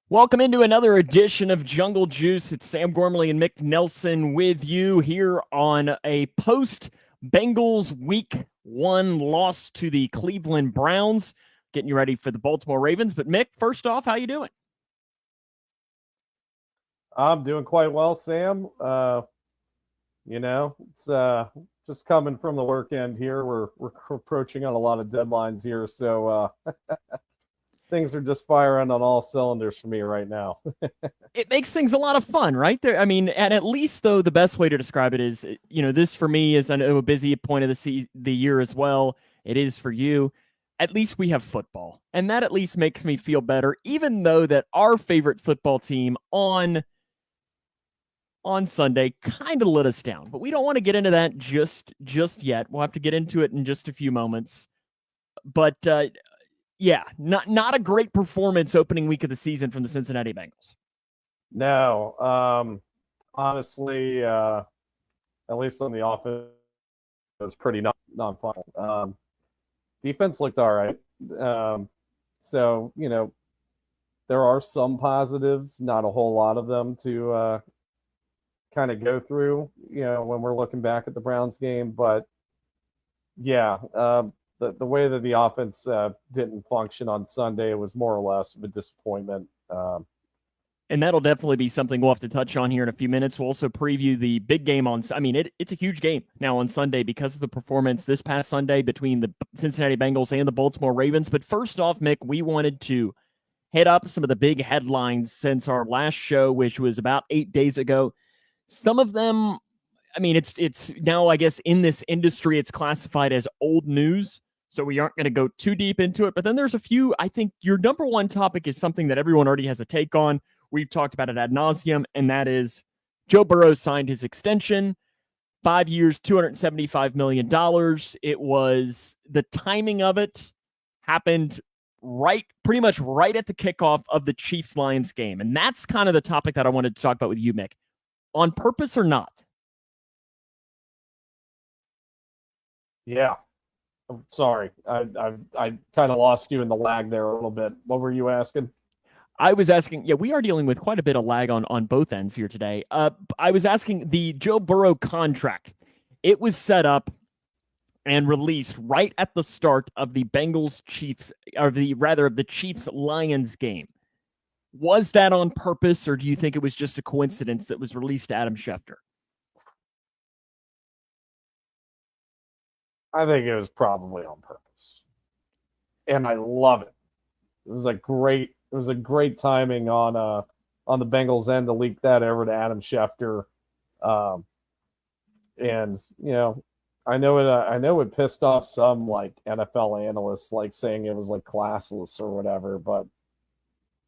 Welcome into another edition of Jungle Juice. It's Sam Gormley and Mick Nelson with you here on a post-Bengals Week 1 loss to the Cleveland Browns. Getting you ready for the Baltimore Ravens. But Mick, first off, how you doing? I'm doing quite well, Sam. It's just coming from the work end here. We're approaching on a lot of deadlines here, so things are just firing on all cylinders for me right now. It makes things a lot of fun, right? And at least, though, the best way to describe it is, this for me is, I know, a busy point of the year as well. It is for you. At least we have football, and that at least makes me feel better, even though that our favorite football team on Sunday kind of let us down. But we don't want to get into that just yet. We'll have to get into it in just a few moments. But yeah, not a great performance opening week of the season from the Cincinnati Bengals. No, honestly, at least on the offense, it was pretty non-fun. Defense looked all right. So, there are some positives, not a whole lot of them to kind of go through, when we're looking back at the Browns game. But yeah, the way that the offense didn't function on Sunday was more or less of a disappointment. And that'll definitely be something we'll have to touch on here in a few minutes. We'll also preview the big game it's a huge game now on Sunday because of the performance this past Sunday between the Cincinnati Bengals and the Baltimore Ravens. But first off, Mick, we wanted to hit up some of the big headlines since our last show, which was about 8 days ago. Some of them, it's now, I guess, in this industry, it's classified as old news, so we aren't going to go too deep into it. But then there's a few. I think your number one topic is something that everyone already has a take on. We've talked about it ad nauseum, and that is Joe Burrow signed his extension, 5 years, $275 million. It was the timing of it happened pretty much right at the kickoff of the Chiefs-Lions game. And that's kind of the topic that I wanted to talk about with you, Mick. On purpose or not? Yeah. I'm sorry. I kind of lost you in the lag there a little bit. What were you asking? I was asking, we are dealing with quite a bit of lag on both ends here today. I was asking the Joe Burrow contract. It was set up and released right at the start of the Bengals Chiefs, of the Chiefs Lions game. Was that on purpose, or do you think it was just a coincidence that was released to Adam Schefter? I think it was probably on purpose. And I love it. It was a great timing on the Bengals end to leak that over to Adam Schefter. And I know it pissed off some like NFL analysts, like saying it was like classless or whatever, but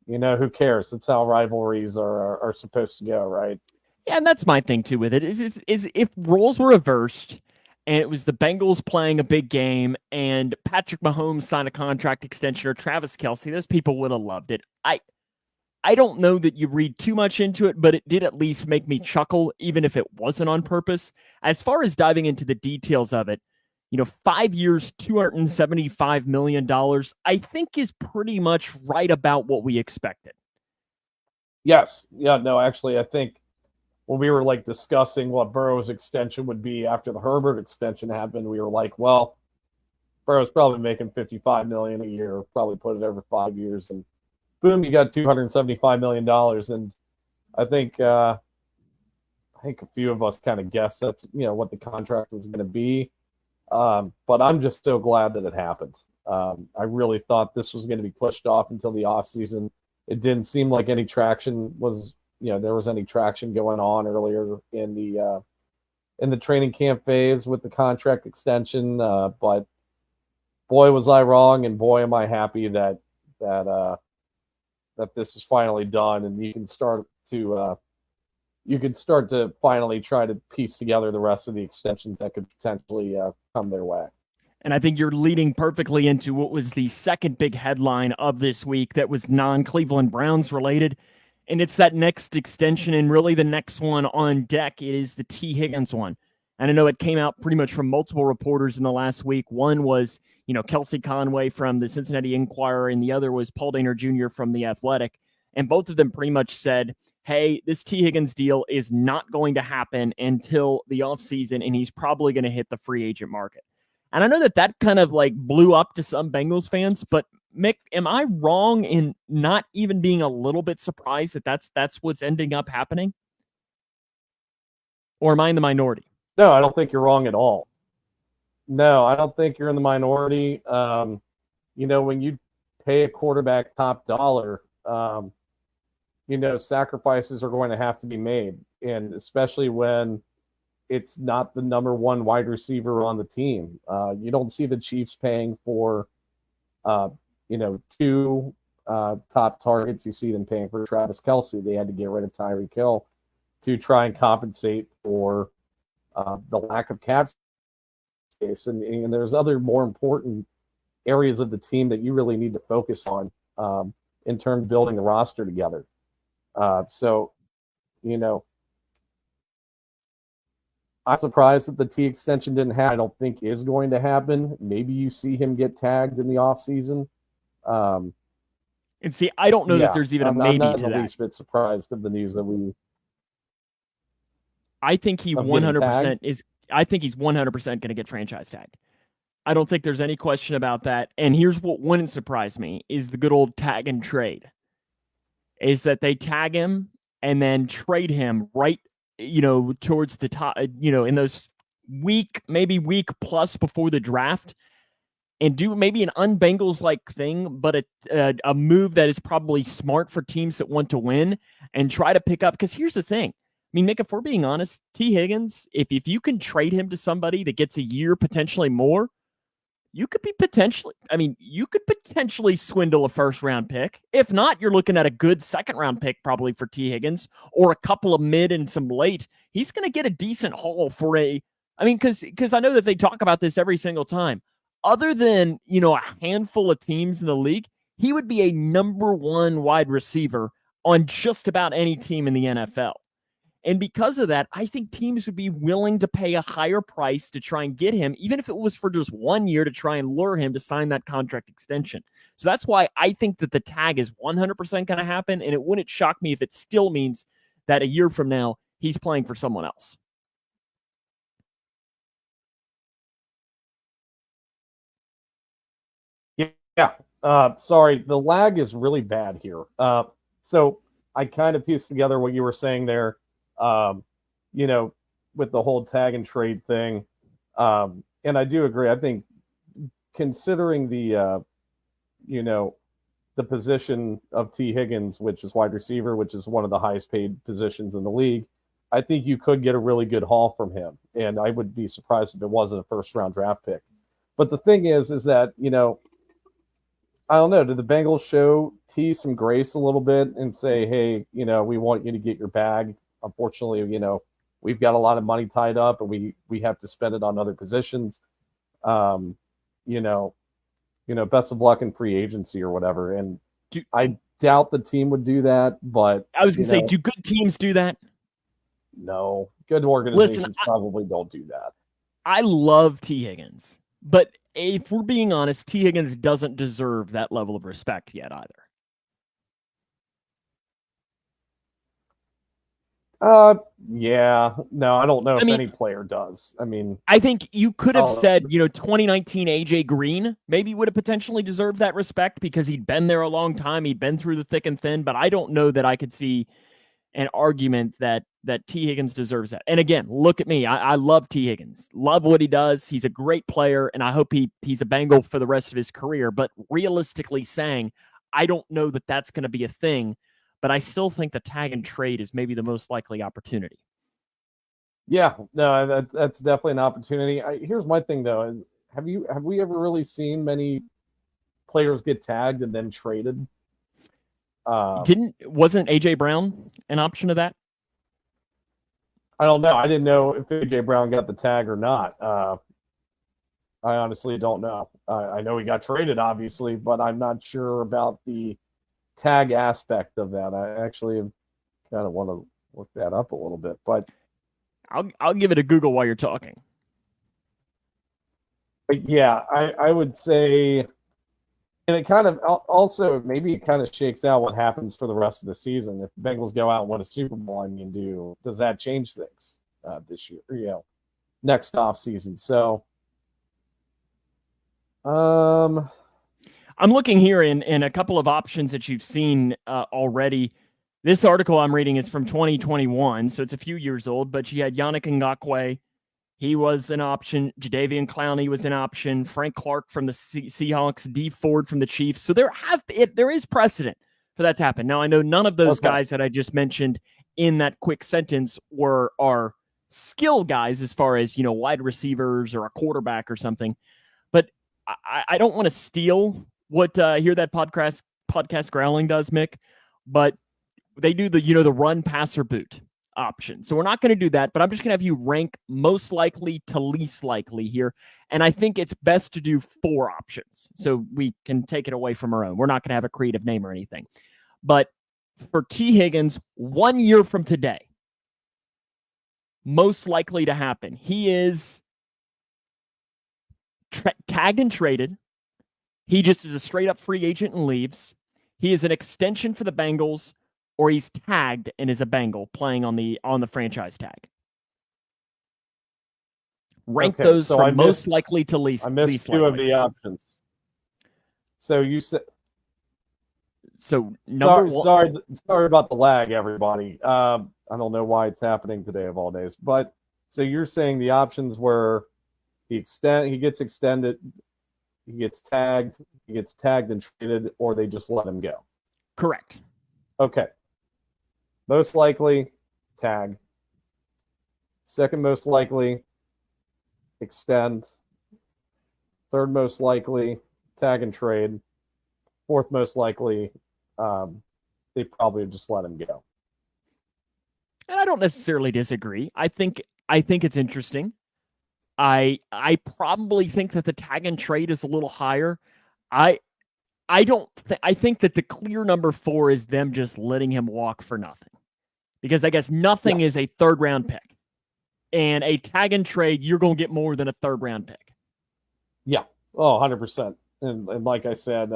who cares? It's how rivalries are supposed to go, right? Yeah, and that's my thing too with it. Is if roles were reversed and it was the Bengals playing a big game and Patrick Mahomes signed a contract extension or Travis Kelce, those people would have loved it. I don't know that you read too much into it, but it did at least make me chuckle, even if it wasn't on purpose. As far as diving into the details of it, 5 years, $275 million, I think is pretty much right about what we expected. Yes. Yeah, no, actually, I think when we were like discussing what Burrow's extension would be after the Herbert extension happened, we were like, well, Burrow's probably making $55 million a year, probably put it over 5 years, and boom, you got $275 million. And I think a few of us kind of guessed that's what the contract was going to be. But I'm just so glad that it happened. I really thought this was going to be pushed off until the offseason. It didn't seem like any traction was, there was any traction going on earlier in the training camp phase with the contract extension. But boy, was I wrong, and boy, am I happy that this is finally done, and you can start to finally try to piece together the rest of the extensions that could potentially come their way. And I think you're leading perfectly into what was the second big headline of this week that was non-Cleveland Browns related. And it's that next extension, and really the next one on deck is the T. Higgins one. And I know it came out pretty much from multiple reporters in the last week. One was, Kelsey Conway from the Cincinnati Enquirer, and the other was Paul Dehner Jr. from The Athletic. and both of them pretty much said, hey, this T. Higgins deal is not going to happen until the offseason, and he's probably going to hit the free agent market. And I know that kind of like blew up to some Bengals fans, but Mick, am I wrong in not even being a little bit surprised that that's what's ending up happening? Or am I in the minority? No, I don't think you're wrong at all. No, I don't think you're in the minority. When you pay a quarterback top dollar, sacrifices are going to have to be made. And especially when it's not the number one wide receiver on the team. You don't see the Chiefs paying for, two top targets. You see them paying for Travis Kelce. They had to get rid of Tyreek Hill to try and compensate for the lack of cap space. And there's other more important areas of the team that you really need to focus on in terms of building the roster together. I'm surprised that the T extension didn't happen. I don't think is going to happen. Maybe you see him get tagged in the offseason. And see, I don't know that there's even a maybe I'm not to in the that. least bit surprised of the news that we. I think he 100% is. I think he's 100% going to get franchise tagged. I don't think there's any question about that. And here's what wouldn't surprise me is the good old tag and trade. Is that they tag him and then trade him right, towards the top, in those week plus before the draft, and do maybe an un-Bengals like thing, but a move that is probably smart for teams that want to win and try to pick up. Because here's the thing. I mean, Nick, if we're being honest, T. Higgins, if you can trade him to somebody that gets a year, potentially more, you could potentially swindle a first-round pick. If not, you're looking at a good second-round pick probably for T. Higgins, or a couple of mid and some late. He's going to get a decent haul for because I know that they talk about this every single time. Other than, a handful of teams in the league, he would be a number one wide receiver on just about any team in the NFL. And because of that, I think teams would be willing to pay a higher price to try and get him, even if it was for just 1 year, to try and lure him to sign that contract extension. So that's why I think that the tag is 100% going to happen, and it wouldn't shock me if it still means that a year from now, he's playing for someone else. Yeah. Sorry, the lag is really bad here. So I kind of pieced together what you were saying there. With the whole tag and trade thing. And I do agree. I think considering the position of T. Higgins, which is wide receiver, which is one of the highest paid positions in the league, I think you could get a really good haul from him. And I would be surprised if it wasn't a first-round draft pick. But the thing is that, I don't know, did the Bengals show T some grace a little bit and say, hey, we want you to get your bag? Unfortunately, we've got a lot of money tied up and we have to spend it on other positions. Best of luck in free agency or whatever. And I doubt the team would do that, but I was going to say, do good teams do that? No, good organizations probably don't do that. I love T. Higgins, but if we're being honest, T. Higgins doesn't deserve that level of respect yet either. Yeah. No, I don't know if any player does. I think you could have said, 2019 AJ Green maybe would have potentially deserved that respect because he'd been there a long time. He'd been through the thick and thin, but I don't know that I could see an argument that T. Higgins deserves that. And again, look at me. I love T. Higgins. Love what he does. He's a great player, and I hope he's a Bengal for the rest of his career. But realistically saying, I don't know that that's going to be a thing. But I still think the tag and trade is maybe the most likely opportunity. Yeah, no, that's definitely an opportunity. Here's my thing though: have we ever really seen many players get tagged and then traded? Wasn't AJ Brown an option of that? I don't know. I didn't know if AJ Brown got the tag or not. I honestly don't know. I know he got traded, obviously, but I'm not sure about the tag aspect of that. I actually kind of want to look that up a little bit, but I'll give it a Google while you're talking. But yeah, I would say And it kind of also maybe it kind of shakes out what happens for the rest of the season. If the Bengals go out and win a Super Bowl, I mean, does that change things this year? Next off season. So, I'm looking here in a couple of options that you've seen already. This article I'm reading is from 2021, so it's a few years old. But you had Yannick Ngakoue. He was an option. Jadeveon Clowney was an option. Frank Clark from the Seahawks. Dee Ford from the Chiefs. So there is precedent for that to happen. Now, I know none of those guys that I just mentioned in that quick sentence are skill guys as far as, wide receivers or a quarterback or something. But I don't want to steal what Hear That podcast growling does, Mick, but they do the run, passer, boot option. So we're not going to do that, but I'm just going to have you rank most likely to least likely here. And I think it's best to do 4 options so we can take it away from our own. We're not going to have a creative name or anything. But for T. Higgins, 1 year from today, most likely to happen, he is tagged and traded. He just is a straight up free agent and leaves. He is an extension for the Bengals, or he's tagged and is a Bengal playing on the franchise tag. Rank those from most likely to least. I missed least 2 likely. of the options. So you said. So sorry about the lag, everybody. I don't know why it's happening today of all days, but so you're saying the options were he gets extended, he gets tagged and traded, or they just let him go. Correct. Okay. Most likely, tag. Second most likely, extend. Third most likely, tag and trade. Fourth most likely, they probably just let him go. And I don't necessarily disagree. I think it's interesting. I probably think that the tag and trade is a little higher. I think that the clear number 4 is them just letting him walk for nothing. Because I guess nothing is a 3rd round pick. And a tag and trade, you're going to get more than a 3rd round pick. Yeah. Oh, 100%. And like I said,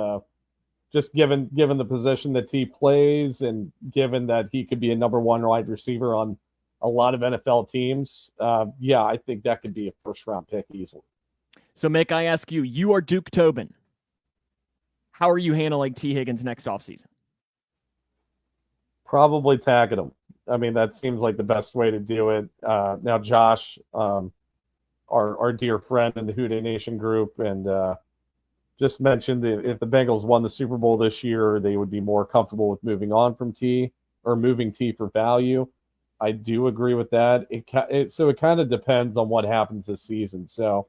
just given the position that T plays and given that he could be a number 1 wide receiver on a lot of NFL teams, I think that could be a 1st round pick easily. So, Mick, I ask you, you are Duke Tobin. How are you handling T. Higgins next offseason? Probably tagging him. I mean, that seems like the best way to do it. Now, Josh, our dear friend in the Houday Nation group, and just mentioned that if the Bengals won the Super Bowl this year, they would be more comfortable with moving on from T or moving T for value. I do agree with that. So it kind of depends on what happens this season. So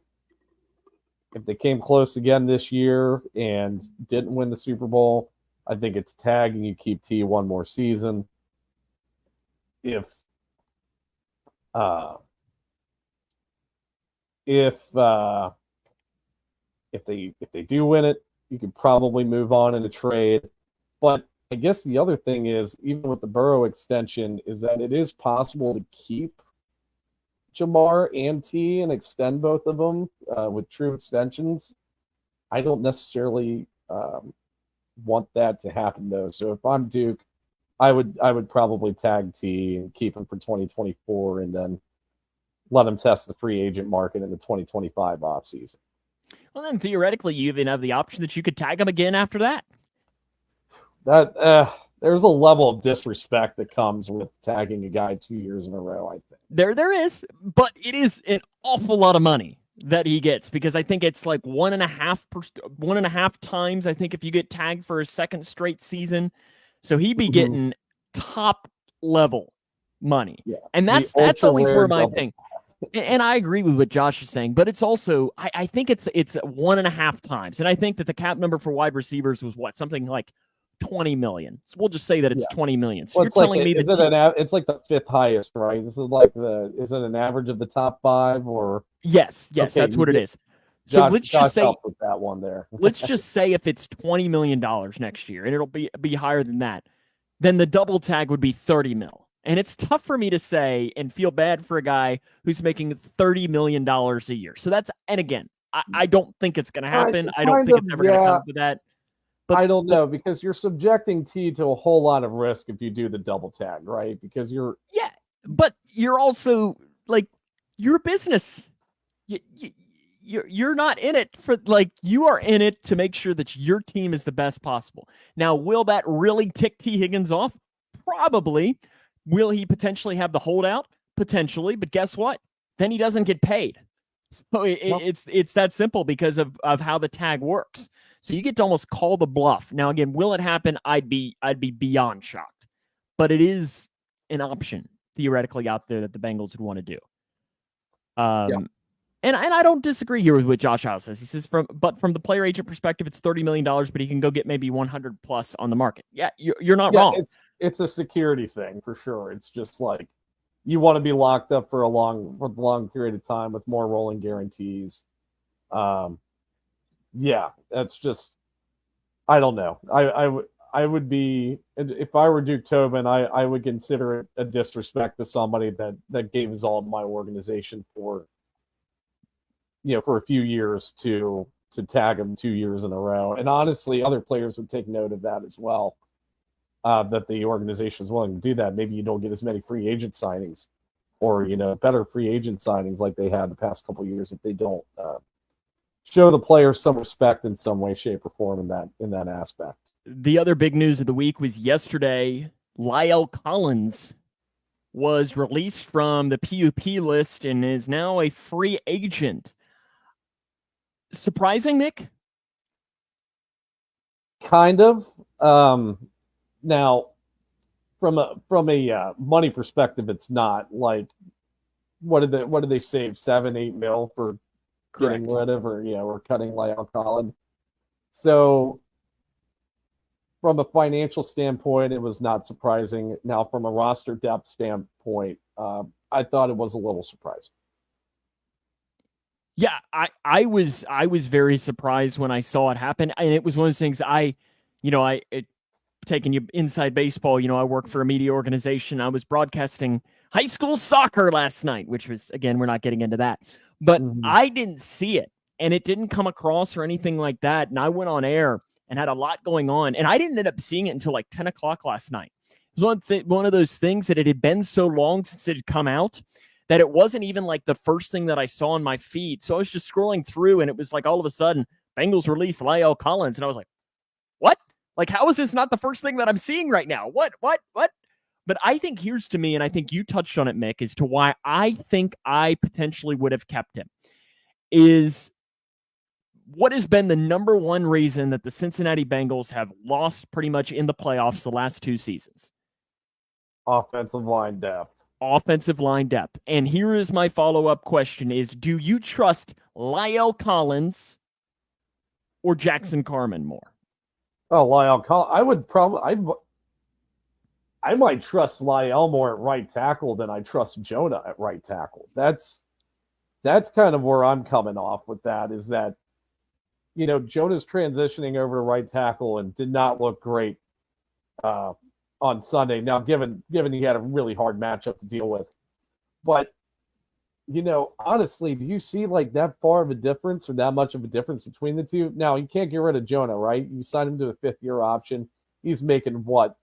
if they came close again this year and didn't win the Super Bowl, I think it's tag and you keep T 1 more season. If they do win it, you could probably move on in a trade. But I guess the other thing is, even with the Burrow extension, is that it is possible to keep Jamar and T and extend both of them with true extensions. I don't necessarily want that to happen, though. So if I'm Duke, I would probably tag T and keep him for 2024 and then let him test the free agent market in the 2025 offseason. Well, then theoretically, you even have the option that you could tag him again after that. That there's a level of disrespect that comes with tagging a guy 2 years in a row, I think. There is, but it is an awful lot of money that he gets, because I think it's like 1.5 times, I think, if you get tagged for a second straight season. So he'd be getting top level money. Yeah. And that's always where my thing. And I agree with what Josh is saying, but it's also, I think it's 1.5 times. And I think that the cap number for wide receivers was something like 20 million. So we'll just say that it's 20 million. So you're telling me that it's like the 5th highest, right? This is like is it an average of the top 5 or? Yes, okay, that's what it is. So let's just say with that one there. Let's just say if it's $20 million next year, and it'll be higher than that, then the double tag would be 30 mil. And it's tough for me to say and feel bad for a guy who's making $30 million a year. So that's, and again, I don't think it's going to happen. I don't think it's ever going to come to that. I don't know, because you're subjecting T to a whole lot of risk if you do the double tag, right? Because but you're also like, you're a business. You're not in it for, like, you are in it to make sure that your team is the best possible. Now, will that really tick T. Higgins off? Probably. Will he potentially have the holdout? Potentially. But guess what? Then he doesn't get paid. So it's that simple because of how the tag works. So you get to almost call the bluff. Now, again, will it happen? I'd be beyond shocked. But it is an option theoretically out there that the Bengals would want to do. And I don't disagree here with what Josh Howe says. He says from the player agent perspective, it's $30 million, but he can go get maybe 100 plus on the market. Yeah, you're not wrong. It's a security thing for sure. It's just like, you want to be locked up for a long period of time with more rolling guarantees. That's just, I don't know. I would be, if I were Duke Tobin, I would consider it a disrespect to somebody that gave his all to my organization for a few years to tag him 2 years in a row. And honestly, other players would take note of that as well. That the organization is willing to do that. Maybe you don't get as many free agent signings, or better free agent signings like they had the past couple of years, if they don't show the players some respect in some way, shape, or form in that aspect. The other big news of the week was yesterday. Lyle Collins was released from the PUP list and is now a free agent. Surprising, Nick? Kind of. Now, from a money perspective, it's not. Like, what did they save, 7-8 mil for getting rid of, or cutting Lyle Collins? So from a financial standpoint, it was not surprising. Now, from a roster depth standpoint, I thought it was a little surprising. Yeah, I was very surprised when I saw it happen, and it was one of those things taking you inside baseball, I work for a media organization. I was broadcasting high school soccer last night, which was, again, we're not getting into that, but I didn't see it, and it didn't come across or anything like that. And I went on air and had a lot going on, and I didn't end up seeing it until like 10 o'clock last night. It was one of those things that it had been so long since it had come out that it wasn't even like the first thing that I saw on my feed. So I was just scrolling through, and it was like, all of a sudden, Bengals released Lyle Collins, and I was like, what? Like, how is this not the first thing that I'm seeing right now? What? But I think here's to me, and I think you touched on it, Mick, as to why I think I potentially would have kept him, is what has been the number one reason that the Cincinnati Bengals have lost pretty much in the playoffs the last 2 seasons? Offensive line depth. And here is my follow-up question is, do you trust Lyle Collins or Jackson Carman more? Oh, Lyle Collins. I might trust Lyle more at right tackle than I trust Jonah at right tackle. That's kind of where I'm coming off with that, is that, Jonah's transitioning over to right tackle and did not look great on Sunday. Now, given he had a really hard matchup to deal with. But, honestly, do you see like that far of a difference or that much of a difference between the two? Now, you can't get rid of Jonah, right? You signed him to a 5th-year option. He's making what?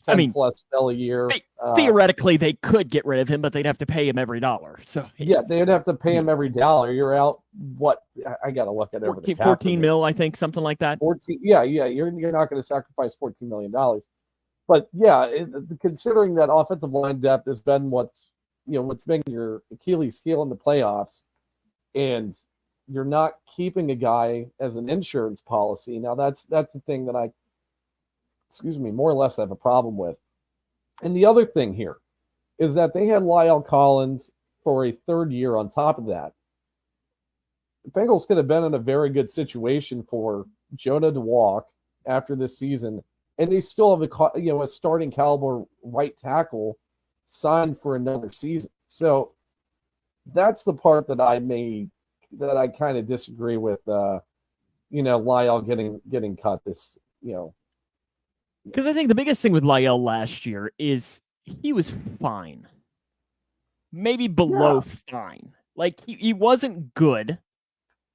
10 plus a year. Theoretically, they could get rid of him, but they'd have to pay him every dollar. So yeah, they'd have to pay him every dollar. You're out. What? I got to look at it. 14 mil, I think, something like that. 14. Yeah. You're not going to sacrifice $14 million. But yeah, considering that offensive line depth has been what's been your Achilles heel in the playoffs, and you're not keeping a guy as an insurance policy. Now that's the thing that I more or less have a problem with. And the other thing here is that they had Lyle Collins for a 3rd year on top of that. The Bengals could have been in a very good situation for Jonah to walk after this season, and they still have a starting caliber right tackle signed for another season. So that's the part that I kind of disagree with. Lyle getting cut this. Because I think the biggest thing with Lyle last year is he was fine, maybe below fine. Like he wasn't good.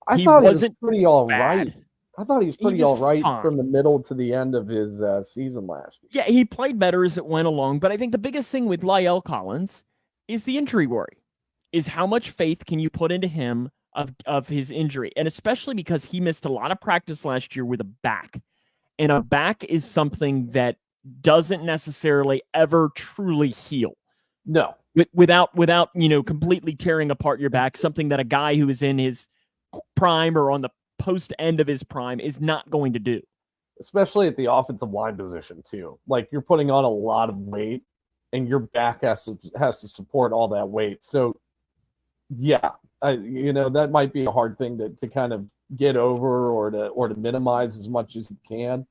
I thought he was pretty all right. I thought he was pretty was all right fine. from the middle to the end of his season last year. Yeah, he played better as it went along, but I think the biggest thing with Lyle Collins is the injury worry. Is how much faith can you put into him of his injury? And especially because he missed a lot of practice last year with a back. And a back is something that doesn't necessarily ever truly heal. No. Without completely tearing apart your back, something that a guy who is in his prime or on the post end of his prime is not going to do. Especially at the offensive line position too. Like you're putting on a lot of weight, and your back has to support all that weight. So, yeah, that might be a hard thing to kind of get over or to minimize as much as you can.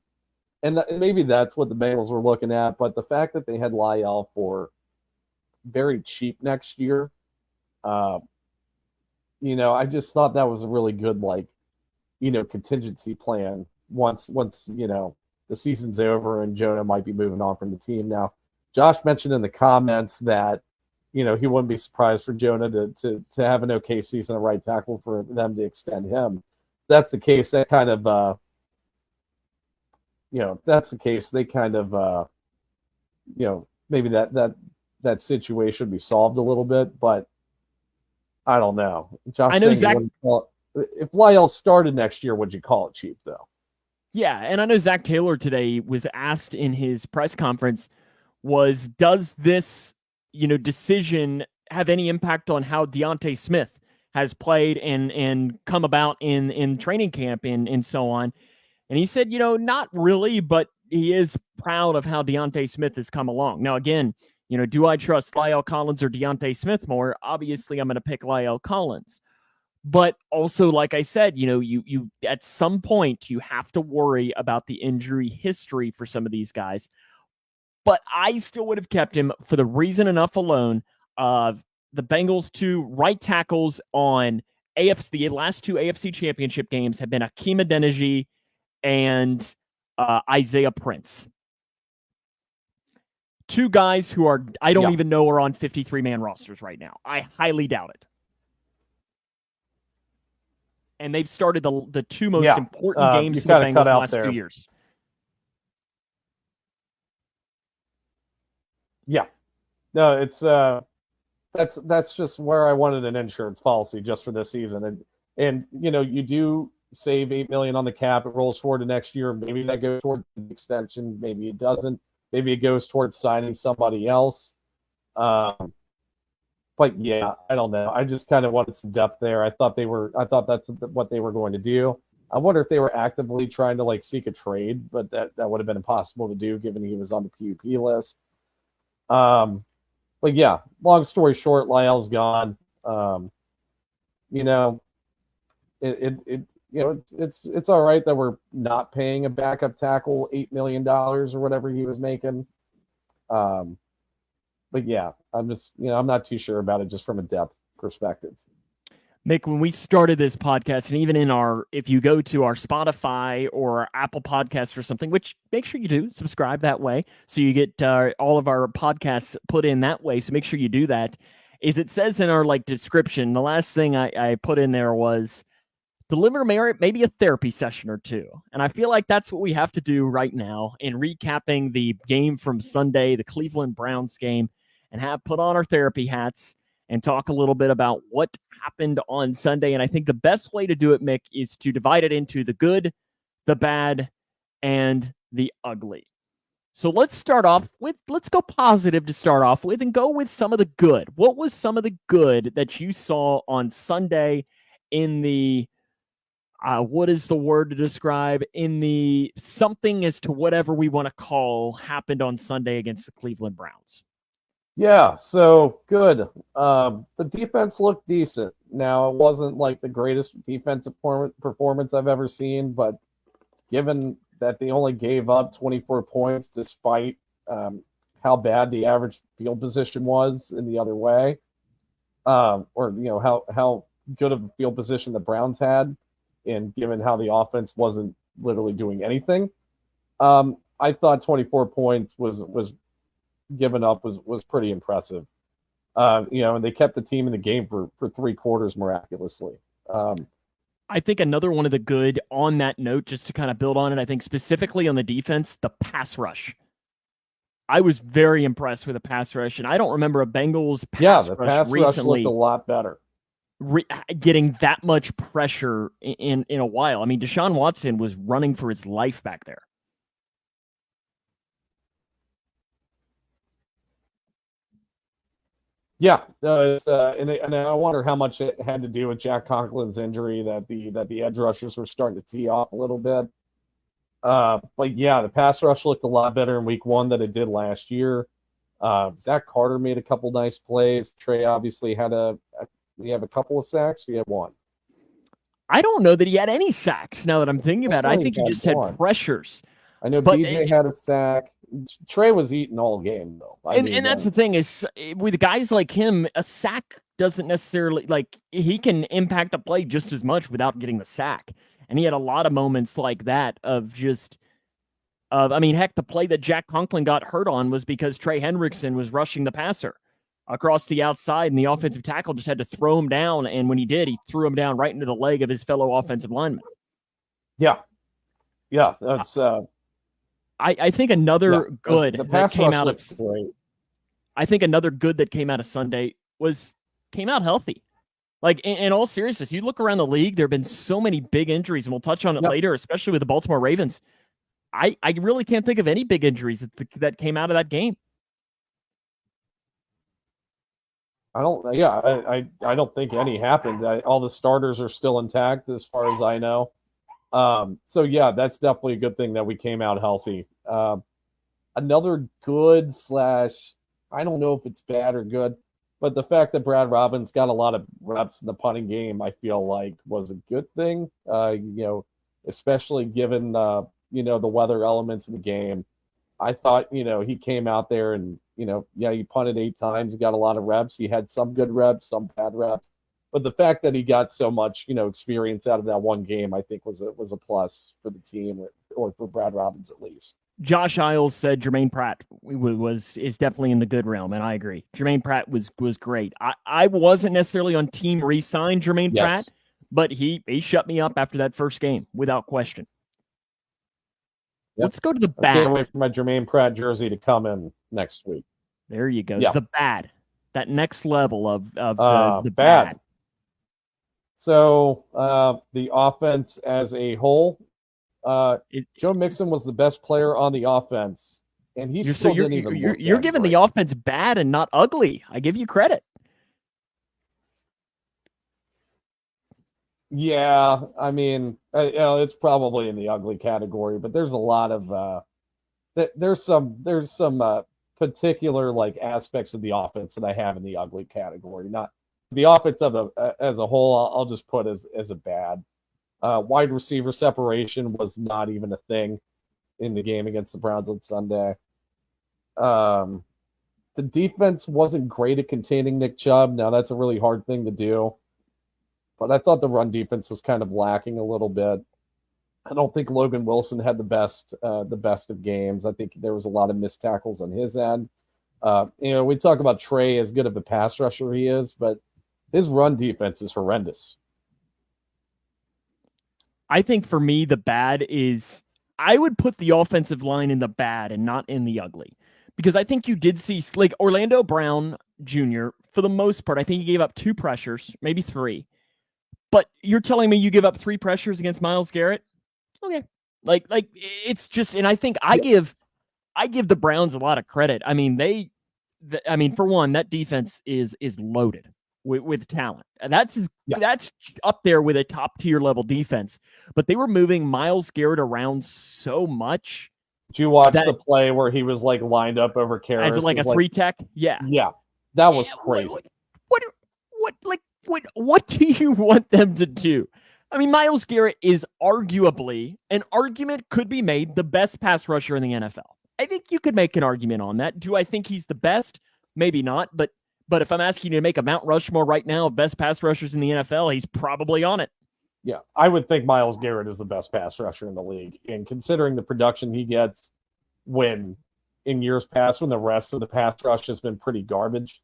And maybe that's what the Bengals were looking at. But the fact that they had Lyle for very cheap next year, I just thought that was a really good contingency plan once the season's over and Jonah might be moving on from the team. Now, Josh mentioned in the comments that he wouldn't be surprised for Jonah to have an okay season at right tackle for them to extend him. If that's the case, that kind of that's the case, they kind of maybe that situation would be solved a little bit, but I don't know. Josh, I know Zach. If Lyle started next year, would you call it cheap though? Yeah, and I know Zach Taylor today was asked in his press conference does this, decision have any impact on how Deontay Smith has played and come about in training camp and so on? And he said, not really, but he is proud of how Deontay Smith has come along. Now, again, do I trust Lyle Collins or Deontay Smith more? Obviously, I'm going to pick Lyle Collins. But also, like I said, you at some point you have to worry about the injury history for some of these guys. But I still would have kept him for the reason enough alone of the Bengals' two right tackles on the last two AFC Championship games have been Akeem Adeniji and Isaiah Prince. Two guys who I don't even know are on 53-man rosters right now. I highly doubt it. And they've started the two most important games for the Bengals the last 2 years. Yeah. No, it's that's just where I wanted an insurance policy just for this season. And you do save $8 million on the cap, it rolls forward to next year. Maybe that goes towards the extension, maybe it doesn't. Maybe it goes towards signing somebody else. But yeah, I don't know. I just kind of wanted some depth there. I thought that's what they were going to do. I wonder if they were actively trying to seek a trade, but that would have been impossible to do given he was on the PUP list. But yeah, long story short, Lyle's gone. It's all right that we're not paying a backup tackle $8 million or whatever he was making. But yeah, I'm just, I'm not too sure about it just from a depth perspective. Mick, when we started this podcast, and even if you go to our Spotify or our Apple Podcast or something, which make sure you do, subscribe that way, so you get all of our podcasts put in that way. So make sure you do that. Is it says in our description, the last thing I put in there was deliver maybe a therapy session or two. And I feel like that's what we have to do right now in recapping the game from Sunday, the Cleveland Browns game, and put on our therapy hats and talk a little bit about what happened on Sunday. And I think the best way to do it, Mick, is to divide it into the good, the bad, and the ugly. So let's go positive to start off with and go with some of the good. What was some of the good that you saw on Sunday in the what is the word to describe in the something as to whatever we want to call happened on Sunday against the Cleveland Browns? Yeah, so good. The defense looked decent. Now, it wasn't the greatest defensive performance I've ever seen, but given that they only gave up 24 points despite how bad the average field position was in the other way, or how good of a field position the Browns had, and given how the offense wasn't literally doing anything, I thought 24 points was given up was pretty impressive. And they kept the team in the game for 3 quarters miraculously. I I think another one of the good on that note, just to kind of build on it, I think specifically on the defense, the pass rush. I was very impressed with the pass rush, and I don't remember a Bengals pass the rush pass rush looked recently a lot better. getting that much pressure in a while. I mean, Deshaun Watson was running for his life back there. Yeah, and I wonder how much it had to do with Jack Conklin's injury that the edge rushers were starting to tee off a little bit. But yeah, the pass rush looked a lot better in week 1 than it did last year. Zach Carter made a couple nice plays. Trey obviously had he have a couple of sacks. He had one. I don't know that he had any sacks now that I'm thinking about it. I think he just had pressures. I know But BJ had a sack. Trey was eating all game though. And that's the thing is with guys like him, a sack doesn't necessarily like he can impact a play just as much without getting the sack. And he had a lot of moments like that of just I mean, heck, the play that Jack Conklin got hurt on was because Trey Hendrickson was rushing the passer across the outside, and the offensive tackle just had to throw him down. And when he did, he threw him down right into the leg of his fellow offensive lineman. Yeah. That's I think another good the pass that came rush out of great. I think another good that came out of Sunday came out healthy. Like in all seriousness, you look around the league, there have been so many big injuries, and we'll touch on it later, especially with the Baltimore Ravens. I really can't think of any big injuries that came out of that game. I don't think any happened. All the starters are still intact as far as I know. So yeah, that's definitely a good thing that we came out healthy. Another good / I don't know if it's bad or good, but the fact that Brad Robbins got a lot of reps in the punting game, I feel like was a good thing. Especially given the weather elements of the game. I thought, he came out there and, he punted 8 times. He got a lot of reps. He had some good reps, some bad reps. But the fact that he got so much, experience out of that one game, I think was a plus for the team or for Brad Robbins at least. Josh Isles said Jermaine Pratt is definitely in the good realm, and I agree. Jermaine Pratt was great. I wasn't necessarily on team re-sign Jermaine Pratt, but he shut me up after that first game without question. Yep. Let's go to the bad. I can't wait for my Jermaine Pratt jersey to come in next week. There you go. Yeah. The bad. That next level of the bad. So the offense as a whole, Joe Mixon was the best player on the offense, and you're giving the offense bad and not ugly. I give you credit. Yeah, I mean, it's probably in the ugly category, but there's a lot of there's some particular like aspects of the offense that I have in the ugly category. Not the offense as a whole. I'll just put as a bad. Wide receiver separation was not even a thing in the game against the Browns on Sunday. The defense wasn't great at containing Nick Chubb. Now that's a really hard thing to do. But I thought the run defense was kind of lacking a little bit. I don't think Logan Wilson had the best of games. I think there was a lot of missed tackles on his end. We talk about Trey as good of a pass rusher he is, but his run defense is horrendous. I think for me, the bad is I would put the offensive line in the bad and not in the ugly. Because I think you did see like Orlando Brown Jr., for the most part, I think he gave up 2 pressures, maybe 3. But you're telling me you give up 3 pressures against Myles Garrett? Okay. Like it's just, and I think I give the Browns a lot of credit. I mean, for one, that defense is loaded with talent. And that's up there with a top tier level defense. But they were moving Myles Garrett around so much. Did you watch the play where he was like lined up over Karras? As like a 3-tech? Yeah. Yeah. That was crazy. What do you want them to do? I mean, Myles Garrett is arguably, an argument could be made, the best pass rusher in the NFL. I think you could make an argument on that. Do I think he's the best? Maybe not, but if I'm asking you to make a Mount Rushmore right now of best pass rushers in the NFL, he's probably on it. Yeah, I would think Myles Garrett is the best pass rusher in the league. And considering the production he gets in years past when the rest of the pass rush has been pretty garbage,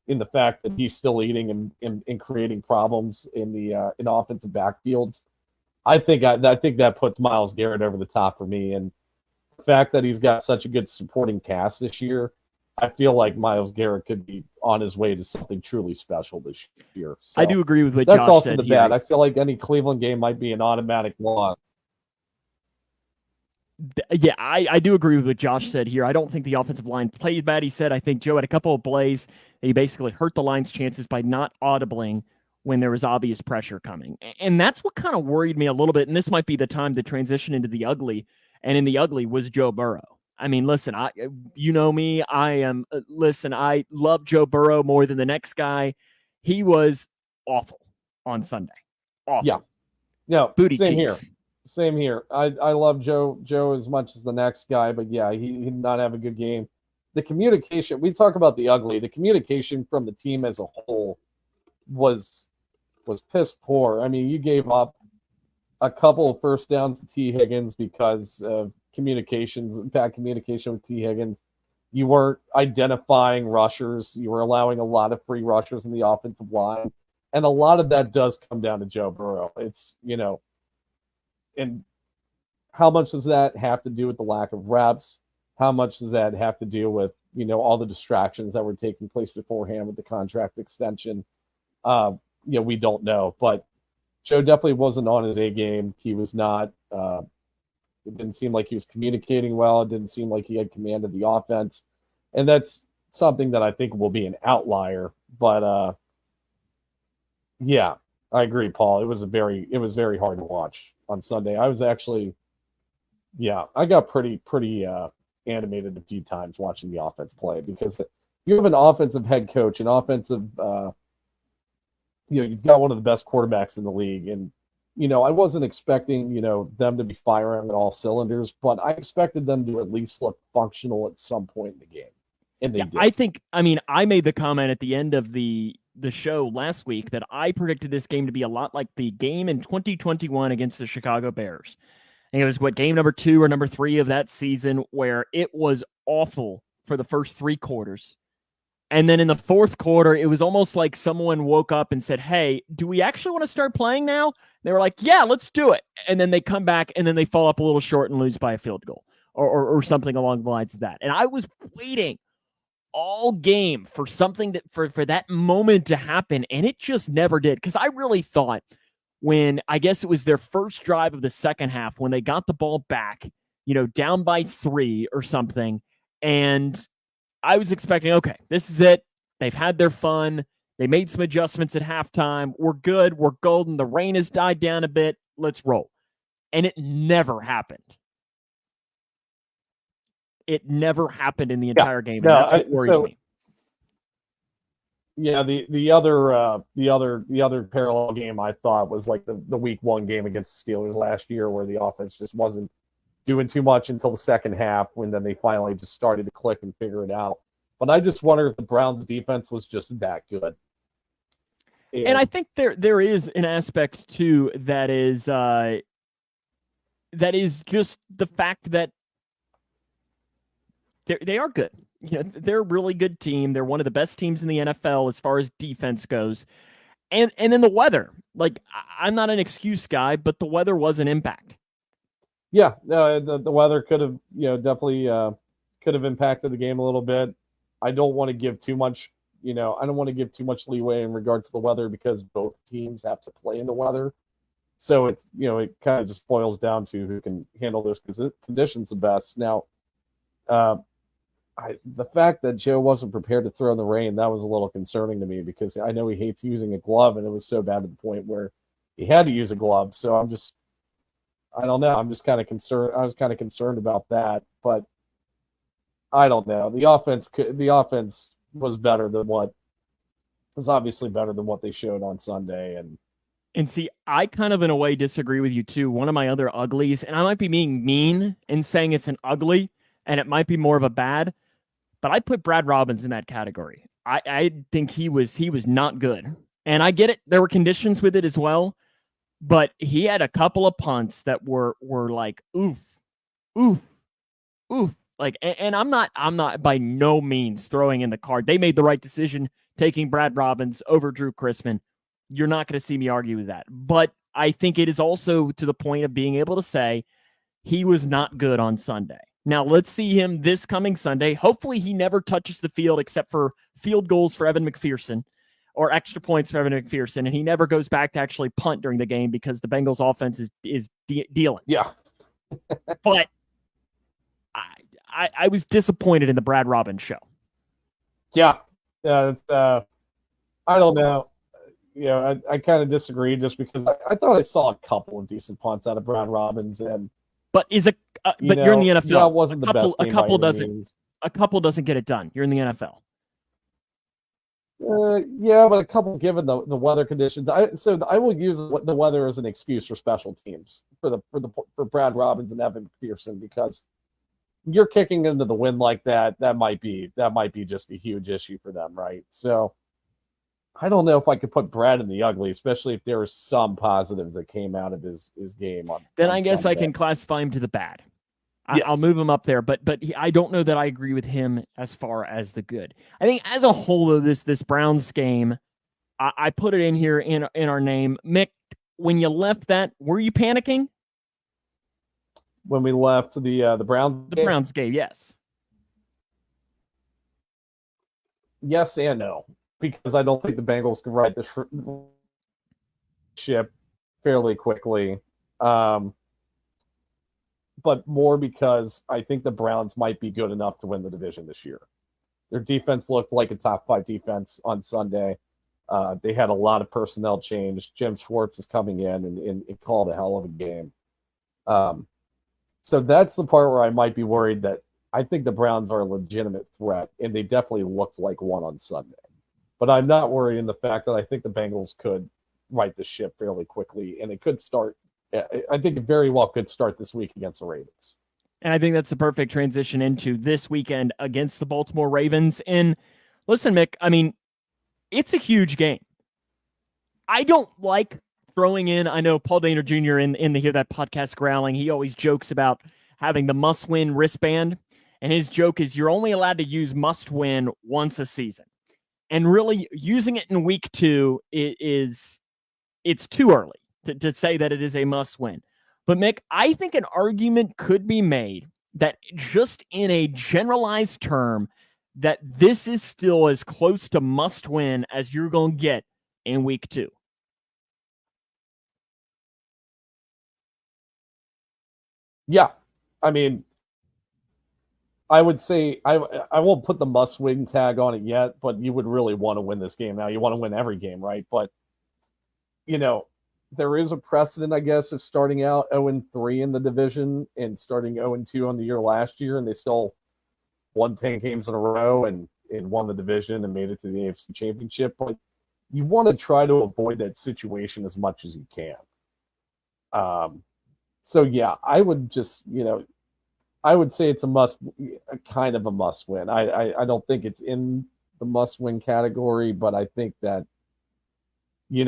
in the fact that he's still eating and creating problems in offensive backfields, I think that puts Myles Garrett over the top for me, and the fact that he's got such a good supporting cast this year, I feel like Myles Garrett could be on his way to something truly special this year. So I do agree with what that's Josh also said the here. bad. I feel like any Cleveland game might be an automatic loss. Yeah, I do agree with what Josh said here. I don't think the offensive line played bad. He said, I think Joe had a couple of plays. He basically hurt the line's chances by not audibling when there was obvious pressure coming. And that's what kind of worried me a little bit. And this might be the time to transition into the ugly. And in the ugly was Joe Burrow. I mean, listen, you know me. I love Joe Burrow more than the next guy. He was awful on Sunday. Awful. Yeah. No, Booty same cheeks. here. Same here. I love Joe as much as the next guy, but yeah, he did not have a good game. The communication, we talk about the ugly, the communication from the team as a whole was piss poor. I mean, you gave up a couple of first downs to T. Higgins because of bad communication with T. Higgins. You weren't identifying rushers. You were allowing a lot of free rushers in the offensive line. And a lot of that does come down to Joe Burrow. It's, and how much does that have to do with the lack of reps? How much does that have to do with, all the distractions that were taking place beforehand with the contract extension? We don't know. But Joe definitely wasn't on his A game. He was not. It didn't seem like he was communicating well. It didn't seem like he had command of the offense. And that's something that I think will be an outlier. But, yeah, I agree, Paul. It was very hard to watch on Sunday. I was actually, I got pretty animated a few times watching the offense play because you have an offensive head coach, an offensive, you've got one of the best quarterbacks in the league. And, I wasn't expecting, them to be firing on all cylinders, but I expected them to at least look functional at some point in the game. And they did. I made the comment at the end of the show last week that I predicted this game to be a lot like the game in 2021 against the Chicago Bears. And it was game number 2 or number 3 of that season where it was awful for the first 3 quarters. And then in the fourth quarter, it was almost like someone woke up and said, hey, do we actually want to start playing now? They were like, yeah, let's do it. And then they come back and then they fall up a little short and lose by a field goal or something along the lines of that. And I was waiting all game for something for that moment to happen, and it just never did. Because I really thought when, I guess it was their first drive of the second half, when they got the ball back, down by 3 or something, and I was expecting, okay, this is it. They've had their fun. They made some adjustments at halftime. We're good. We're golden. The rain has died down a bit. Let's roll. And it never happened. It never happened in the entire game, and that's what worries me. Yeah, the other parallel game I thought was like the week 1 game against the Steelers last year, where the offense just wasn't doing too much until the second half, when then they finally just started to click and figure it out. But I just wonder if the Browns defense was just that good. And I think there is an aspect too that is just the fact that they are good. They're a really good team. They're one of the best teams in the NFL as far as defense goes. And then the weather. Like, I'm not an excuse guy, but the weather was an impact. Yeah, the weather could have, definitely could have impacted the game a little bit. I don't want to give too much, I don't want to give too much leeway in regards to the weather because both teams have to play in the weather. So it's, it kind of just boils down to who can handle those conditions the best. Now, the fact that Joe wasn't prepared to throw in the rain, that was a little concerning to me because I know he hates using a glove, and it was so bad to the point where he had to use a glove. So I don't know. I'm just kind of concerned. I was kind of concerned about that, but I don't know. The offense was better than what was obviously better than what they showed on Sunday. And see, I kind of in a way disagree with you too. One of my other uglies, and I might be being mean in saying it's an ugly, and it might be more of a bad, but I put Brad Robbins in that category. I think he was not good. And I get it. There were conditions with it as well. But he had a couple of punts that were like, oof, oof, oof. Like, and I'm not by no means throwing in the card. They made the right decision taking Brad Robbins over Drew Chrisman. You're not going to see me argue with that. But I think it is also to the point of being able to say he was not good on Sunday. Now, let's see him this coming Sunday. Hopefully, he never touches the field except for field goals for Evan McPherson or extra points for Evan McPherson, and he never goes back to actually punt during the game because the Bengals offense is dealing. Yeah. But I was disappointed in the Brad Robbins show. Yeah. I don't know. I kind of disagree just because I thought I saw a couple of decent punts out of Brad Robbins, and but you're in the NFL. Yeah, it wasn't the best game a couple doesn't get it done. You're in the NFL. Yeah, but a couple given the weather conditions. I will use the weather as an excuse for special teams for Brad Robbins and Evan McPherson, because you're kicking into the wind like that. That might be just a huge issue for them, right? So I don't know if I could put Brad in the ugly, especially if there were some positives that came out of his game. Then I guess Sunday. I can classify him to the bad. Yes. I'll move him up there, but I don't know that I agree with him as far as the good. I think as a whole, though, this Browns game, I put it in here in our name. Mick, when you left that, were you panicking? When we left the Browns game? Browns game, yes. Yes and no, because I don't think the Bengals can right the ship fairly quickly. But more because I think the Browns might be good enough to win the division this year. Their defense looked like a top 5 defense on Sunday. They had a lot of personnel change. Jim Schwartz is coming in and called a hell of a game. So that's the part where I might be worried that I think the Browns are a legitimate threat, and they definitely looked like one on Sunday. But I'm not worried in the fact that I think the Bengals could right the ship fairly quickly, and it could start. I think it very well could start this week against the Ravens. And I think that's the perfect transition into this weekend against the Baltimore Ravens. And listen, Mick, I mean, it's a huge game. I don't like throwing in, I know Paul Dehner Jr. in the Hear That Podcast growling, he always jokes about having the must-win wristband. And his joke is you're only allowed to use must-win once a season. And really using it in week 2 it's too early to say that it is a must-win. But, Mick, I think an argument could be made that just in a generalized term, that this is still as close to must-win as you're going to get in week 2. Yeah. I mean, I would say I won't put the must-win tag on it yet, but you would really want to win this game now. You want to win every game, right? But, there is a precedent, I guess, of starting out 0-3 in the division and starting 0-2 on the year last year, and they still won 10 games in a row and won the division and made it to the AFC Championship. But you want to try to avoid that situation as much as you can. So, yeah, I would just, I would say it's kind of a must-win. I don't think it's in the must-win category, but I think that, you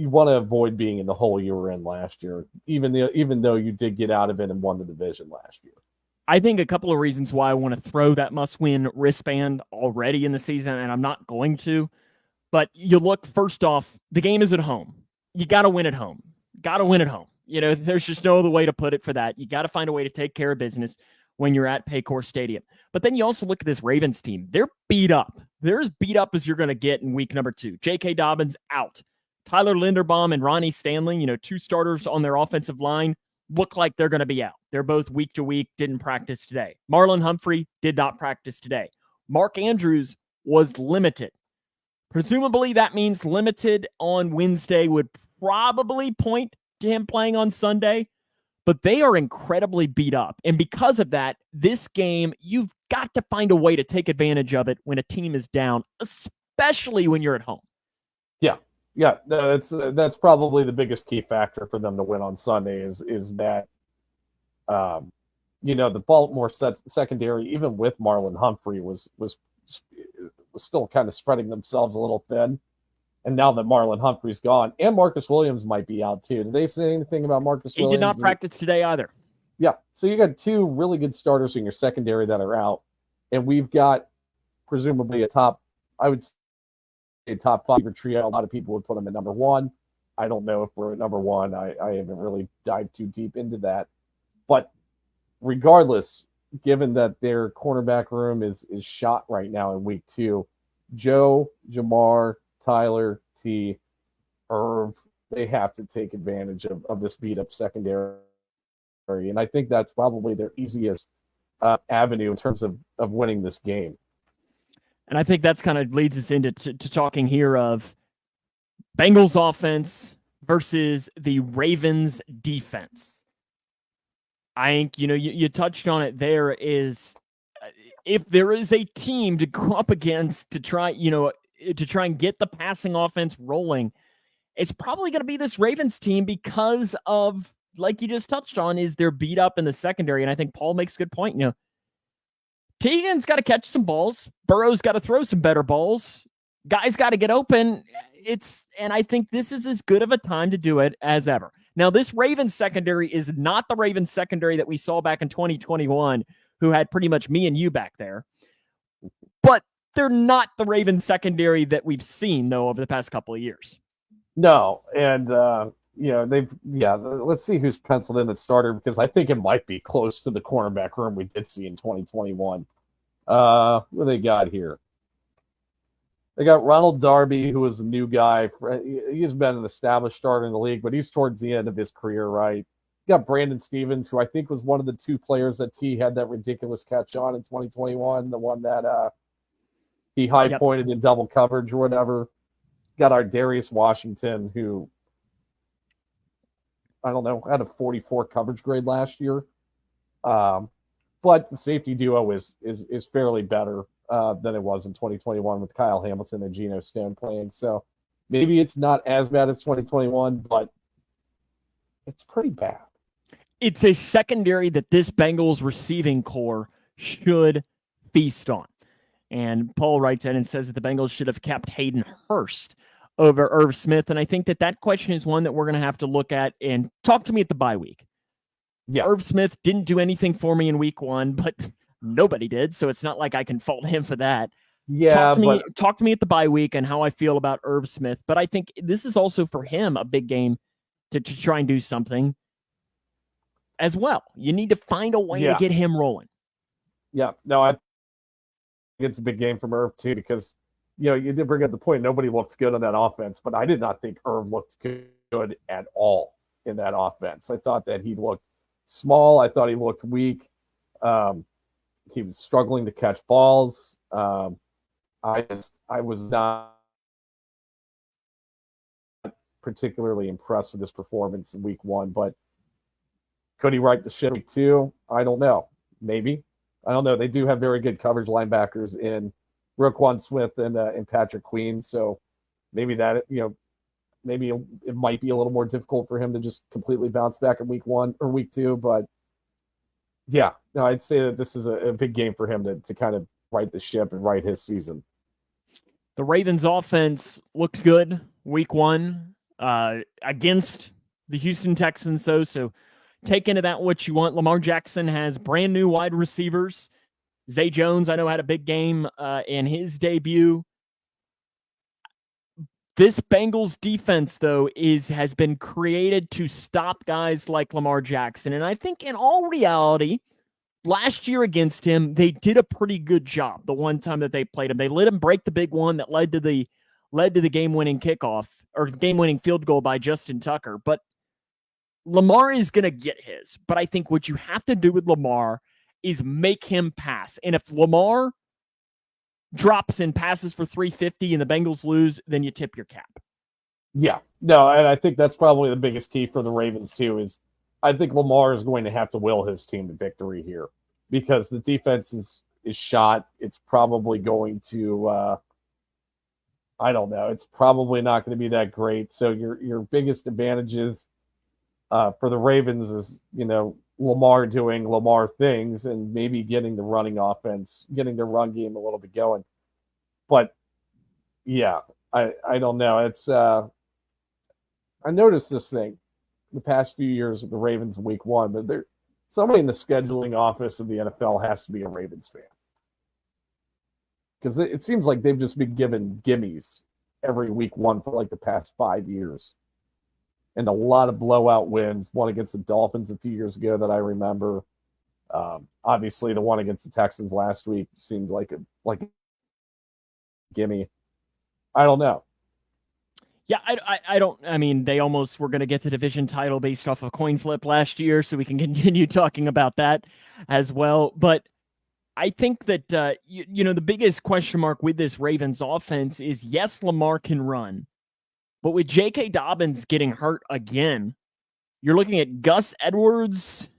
want to avoid being in the hole you were in last year, even though you did get out of it and won the division last year. I think a couple of reasons why I want to throw that must-win wristband already in the season, and I'm not going to. But you look, first off, the game is at home. You got to win at home. Got to win at home. There's just no other way to put it for that. You got to find a way to take care of business when you're at Paycor Stadium. But then you also look at this Ravens team. They're beat up. They're as beat up as you're going to get in week number 2. J.K. Dobbins out. Tyler Linderbaum and Ronnie Stanley, 2 starters on their offensive line, look like they're going to be out. They're both week to week, didn't practice today. Marlon Humphrey did not practice today. Mark Andrews was limited. Presumably that means limited on Wednesday would probably point to him playing on Sunday, but they are incredibly beat up. And because of that, this game, you've got to find a way to take advantage of it when a team is down, especially when you're at home. Yeah, that's probably the biggest key factor for them to win on Sunday is that, the Baltimore secondary, even with Marlon Humphrey, was still kind of spreading themselves a little thin. And now that Marlon Humphrey's gone, and Marcus Williams might be out too. Did they say anything about Marcus Williams? He did not practice today either. Yeah, so you got 2 really good starters in your secondary that are out, and we've got presumably a top 5 trio. A lot of people would put him at number 1. I don't know if we're at number one. I haven't really dived too deep into that. But regardless, given that their cornerback room is shot right now in week 2, Joe, Jamar, Tyler, T, Irv, they have to take advantage of this beat up secondary. And I think that's probably their easiest avenue in terms of winning this game. And I think that's kind of leads us into to talking here of Bengals offense versus the Ravens defense. I think, you touched on it there, is if there is a team to go up against to try and get the passing offense rolling, it's probably going to be this Ravens team because of, like you just touched on, is they're beat up in the secondary. And I think Paul makes a good point. Teagan's got to catch some balls. Burrow's got to throw some better balls. Guys got to get open. And I think this is as good of a time to do it as ever. Now, this Ravens secondary is not the Ravens secondary that we saw back in 2021, who had pretty much me and you back there. But they're not the Ravens secondary that we've seen, though, over the past couple of years. No, and let's see who's penciled in at starter, because I think it might be close to the cornerback room we did see in 2021. What do they got here? They got Ronald Darby, who is a new guy. He's been an established starter in the league, but he's towards the end of his career, right? You got Brandon Stevens, who I think was one of the 2 players that T had that ridiculous catch on in 2021, the one that he high-pointed in double coverage or whatever. Got our Darius Washington, who, I don't know, had a 44 coverage grade last year. But the safety duo is fairly better than it was in 2021 with Kyle Hamilton and Geno Stone playing. So maybe it's not as bad as 2021, but it's pretty bad. It's a secondary that this Bengals receiving core should feast on. And Paul writes in and says that the Bengals should have kept Hayden Hurst over Irv Smith. And I think that question is one that we're going to have to look at and talk to me at the bye week. Yeah. Irv Smith didn't do anything for me in week 1, but nobody did. So it's not like I can fault him for that. Yeah. Talk to me at the bye week and how I feel about Irv Smith. But I think this is also for him a big game to try and do something as well. You need to find a way to get him rolling. Yeah. No, I think it's a big game from Irv too, because you did bring up the point. Nobody looked good on that offense, but I did not think Irv looked good at all in that offense. I thought that he looked small. I thought he looked weak. He was struggling to catch balls. I was not particularly impressed with this performance in week 1, but could he right the ship week 2? I don't know. Maybe. I don't know. They do have very good coverage linebackers in Roquan Smith and Patrick Queen, so maybe that maybe it might be a little more difficult for him to just completely bounce back in week 1 or week 2. But yeah, no, I'd say that this is a big game for him to kind of right the ship and right his season. The Ravens offense looked good week 1 against the Houston Texans, though. So take into that what you want. Lamar Jackson has brand new wide receivers. Zay Jones, I know, had a big game in his debut. This Bengals defense, though, has been created to stop guys like Lamar Jackson. And I think in all reality, last year against him, they did a pretty good job the one time that they played him. They let him break the big one that led to the game-winning kickoff or game-winning field goal by Justin Tucker. But Lamar is going to get his. But I think what you have to do with Lamar is make him pass. And if Lamar drops and passes for 350 and the Bengals lose, then you tip your cap. Yeah. No, and I think that's probably the biggest key for the Ravens too, is I think Lamar is going to have to will his team to victory here, because the defense is shot. It's probably going to I don't know. It's probably not going to be that great. So your biggest advantages for the Ravens is, Lamar doing Lamar things and maybe getting the running offense, getting the run game a little bit going. But yeah, I don't know. It's I noticed this thing the past few years with the Ravens in week 1, but somebody in the scheduling office of the NFL has to be a Ravens fan, because it seems like they've just been given gimmies every week 1 for like the past 5 years. and a lot of blowout wins. One against the Dolphins a few years ago that I remember. Obviously, the one against the Texans last week seems like a gimme. I don't know. Yeah, I don't. I mean, they almost were going to get the division title based off a coin flip last year, so we can continue talking about that as well. But I think that the biggest question mark with this Ravens offense is, yes, Lamar can run, but with J.K. Dobbins getting hurt again, you're looking at Gus Edwards,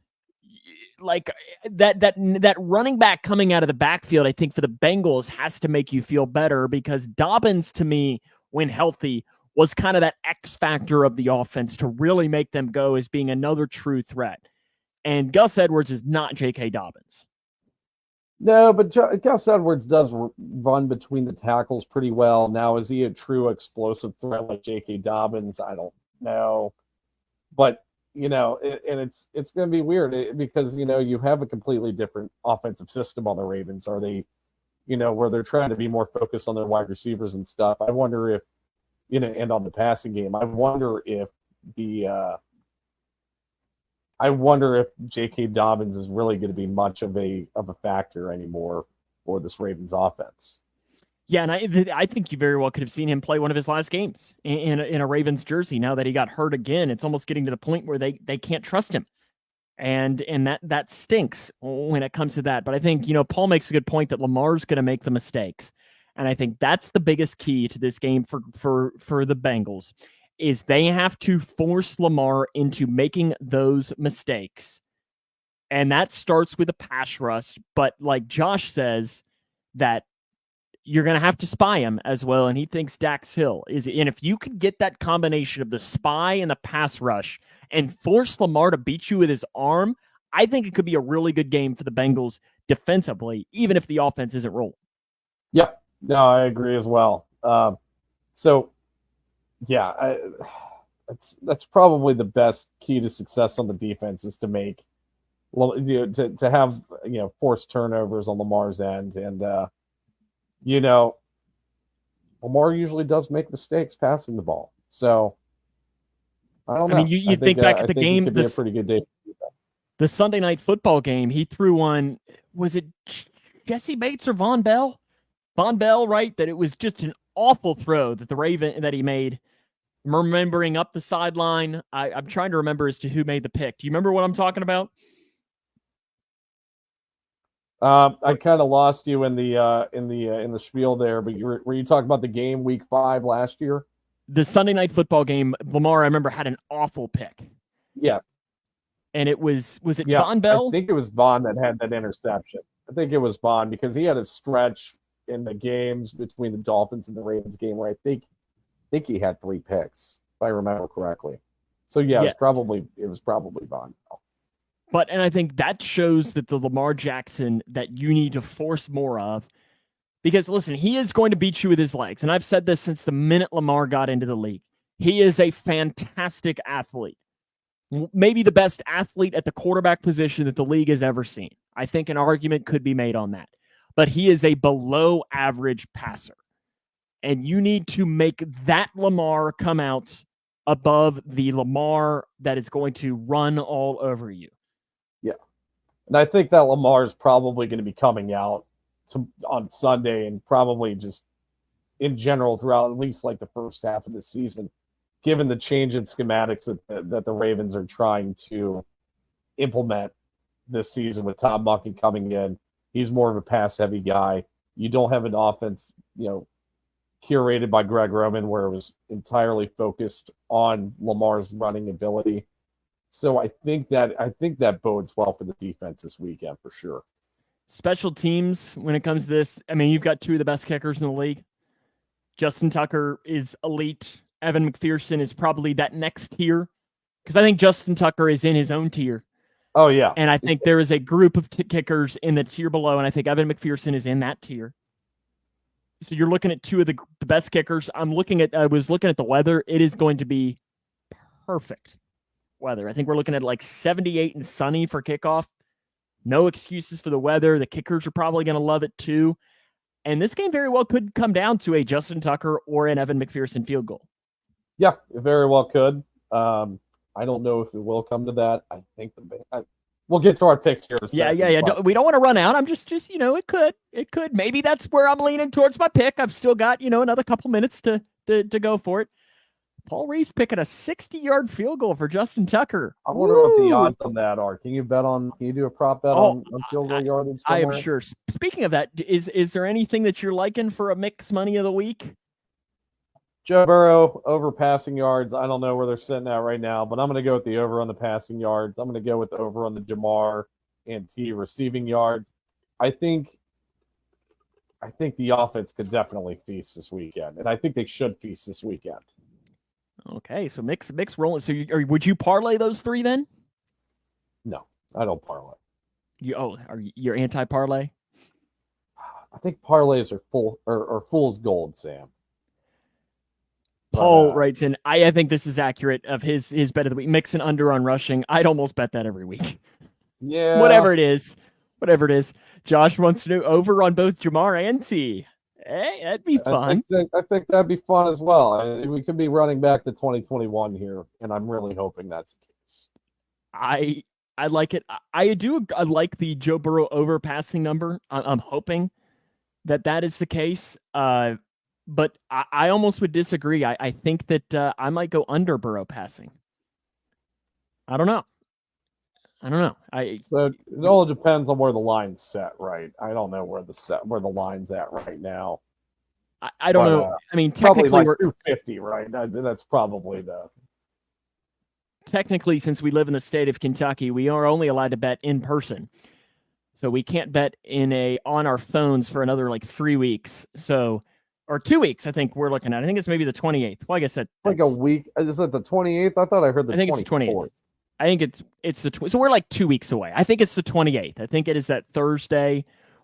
like that running back coming out of the backfield. I think for the Bengals has to make you feel better, because Dobbins, to me, when healthy, was kind of that X factor of the offense to really make them go as being another true threat. And Gus Edwards is not J.K. Dobbins. No, but Gus Edwards does run between the tackles pretty well. Now, is he a true explosive threat like J.K. Dobbins? I don't know. But, and it's going to be weird because, you have a completely different offensive system on the Ravens. Are they, where they're trying to be more focused on their wide receivers and stuff? I wonder if, and on the passing game, I wonder if J.K. Dobbins is really going to be much of a factor anymore for this Ravens offense. Yeah, and I think you very well could have seen him play one of his last games in a Ravens jersey. Now that he got hurt again, it's almost getting to the point where they can't trust him, and that stinks when it comes to that. But I think Paul makes a good point that Lamar's going to make the mistakes, and I think that's the biggest key to this game for the Bengals. Is they have to force Lamar into making those mistakes. And that starts with a pass rush. But like Josh says, that you're going to have to spy him as well. And he thinks Dax Hill is. And if you can get that combination of the spy and the pass rush and force Lamar to beat you with his arm, I think it could be a really good game for the Bengals defensively, even if the offense isn't rolling. Yep. No, I agree as well. Yeah, that's probably the best key to success on the defense, is to make to have forced turnovers on Lamar's end, and Lamar usually does make mistakes passing the ball. So I don't know. I mean, you think back at the game, it could be a pretty good day. The Sunday Night Football game, he threw one. Was it Jesse Bates or Von Bell? Von Bell, right? That it was just an awful throw that he made. I'm remembering up the sideline. I'm trying to remember as to who made the pick. Do you remember what I'm talking about? I kind of lost you in the spiel there, but were you talking about the game week 5 last year? The Sunday Night Football game, Lamar, I remember, had an awful pick. Yeah. And it was it Von Bell? I think it was Von that had that interception. I think it was Von, because he had a stretch in the games between the Dolphins and the Ravens game where I think he had 3 picks, if I remember correctly. So yeah, it was probably Von. And I think that shows that the Lamar Jackson that you need to force more of, because listen, he is going to beat you with his legs. And I've said this since the minute Lamar got into the league. He is a fantastic athlete. Maybe the best athlete at the quarterback position that the league has ever seen. I think an argument could be made on that. But he is a below average passer. And you need to make that Lamar come out above the Lamar that is going to run all over you. Yeah. And I think that Lamar is probably going to be coming out on Sunday, and probably just in general throughout at least like the first half of the season, given the change in schematics that the Ravens are trying to implement this season with Tom Monken coming in. He's more of a pass-heavy guy. You don't have an offense, curated by Greg Roman, where it was entirely focused on Lamar's running ability. So I think that bodes well for the defense this weekend for sure. Special teams, when it comes to this, I mean, you've got 2 of the best kickers in the league. Justin Tucker is elite. Evan McPherson is probably that next tier, because I think Justin Tucker is in his own tier. Oh, yeah. And I think there is a group of kickers in the tier below, and I think Evan McPherson is in that tier. So you're looking at 2 of the best kickers. I was looking at the weather. It is going to be perfect weather. I think we're looking at like 78 and sunny for kickoff. No excuses for the weather. The kickers are probably going to love it too. And this game very well could come down to a Justin Tucker or an Evan McPherson field goal. Yeah, it very well could. I don't know if it will come to that. I think we'll get to our picks here in a second. Yeah. We don't want to run out. I'm just it could. Maybe that's where I'm leaning towards my pick. I've still got another couple minutes to go for it. Paul Reese picking a 60-yard field goal for Justin Tucker. I wonder what the odds on that are. Can you do a prop bet on field goal yardage somewhere? I am sure. Speaking of that, is there anything that you're liking for a mix money of the week? Joe Burrow over passing yards. I don't know where they're sitting at right now, but I'm going to go with the over on the passing yards. I'm going to go with the over on the Jamar and T receiving yards. I think the offense could definitely feast this weekend, and I think they should feast this weekend. Okay, so mix rolling. So would you parlay those three then? No, I don't parlay. You're anti-parlay? I think parlays are fool's gold, Sam. Paul writes in, I think this is accurate of his bet of the week. Mix and under on rushing. I'd almost bet that every week. Yeah. Whatever it is. Josh wants to know over on both Jamar and T. Hey, that'd be fun. I think that'd be fun as well. We could be running back to 2021 here, and I'm really hoping that's the case. I like it. I like the Joe Burrow over passing number. I'm hoping that is the case. But I almost would disagree. I think that I might go under Burrow passing. I don't know. So it all depends on where the line's set, right? I don't know where the line's at right now. I don't know. I mean, technically like we're 250, right? That's probably Technically, since we live in the state of Kentucky, we are only allowed to bet in person. So we can't bet on our phones for another 3 weeks. Or 2 weeks, I think we're looking at. I think it's maybe the 28th. Well, I guess that's like a week. Is it the 28th? I thought I heard the 24th. I think it's the 28th. I think it's the so we're 2 weeks away. I think it's the 28th. I think it is that Thursday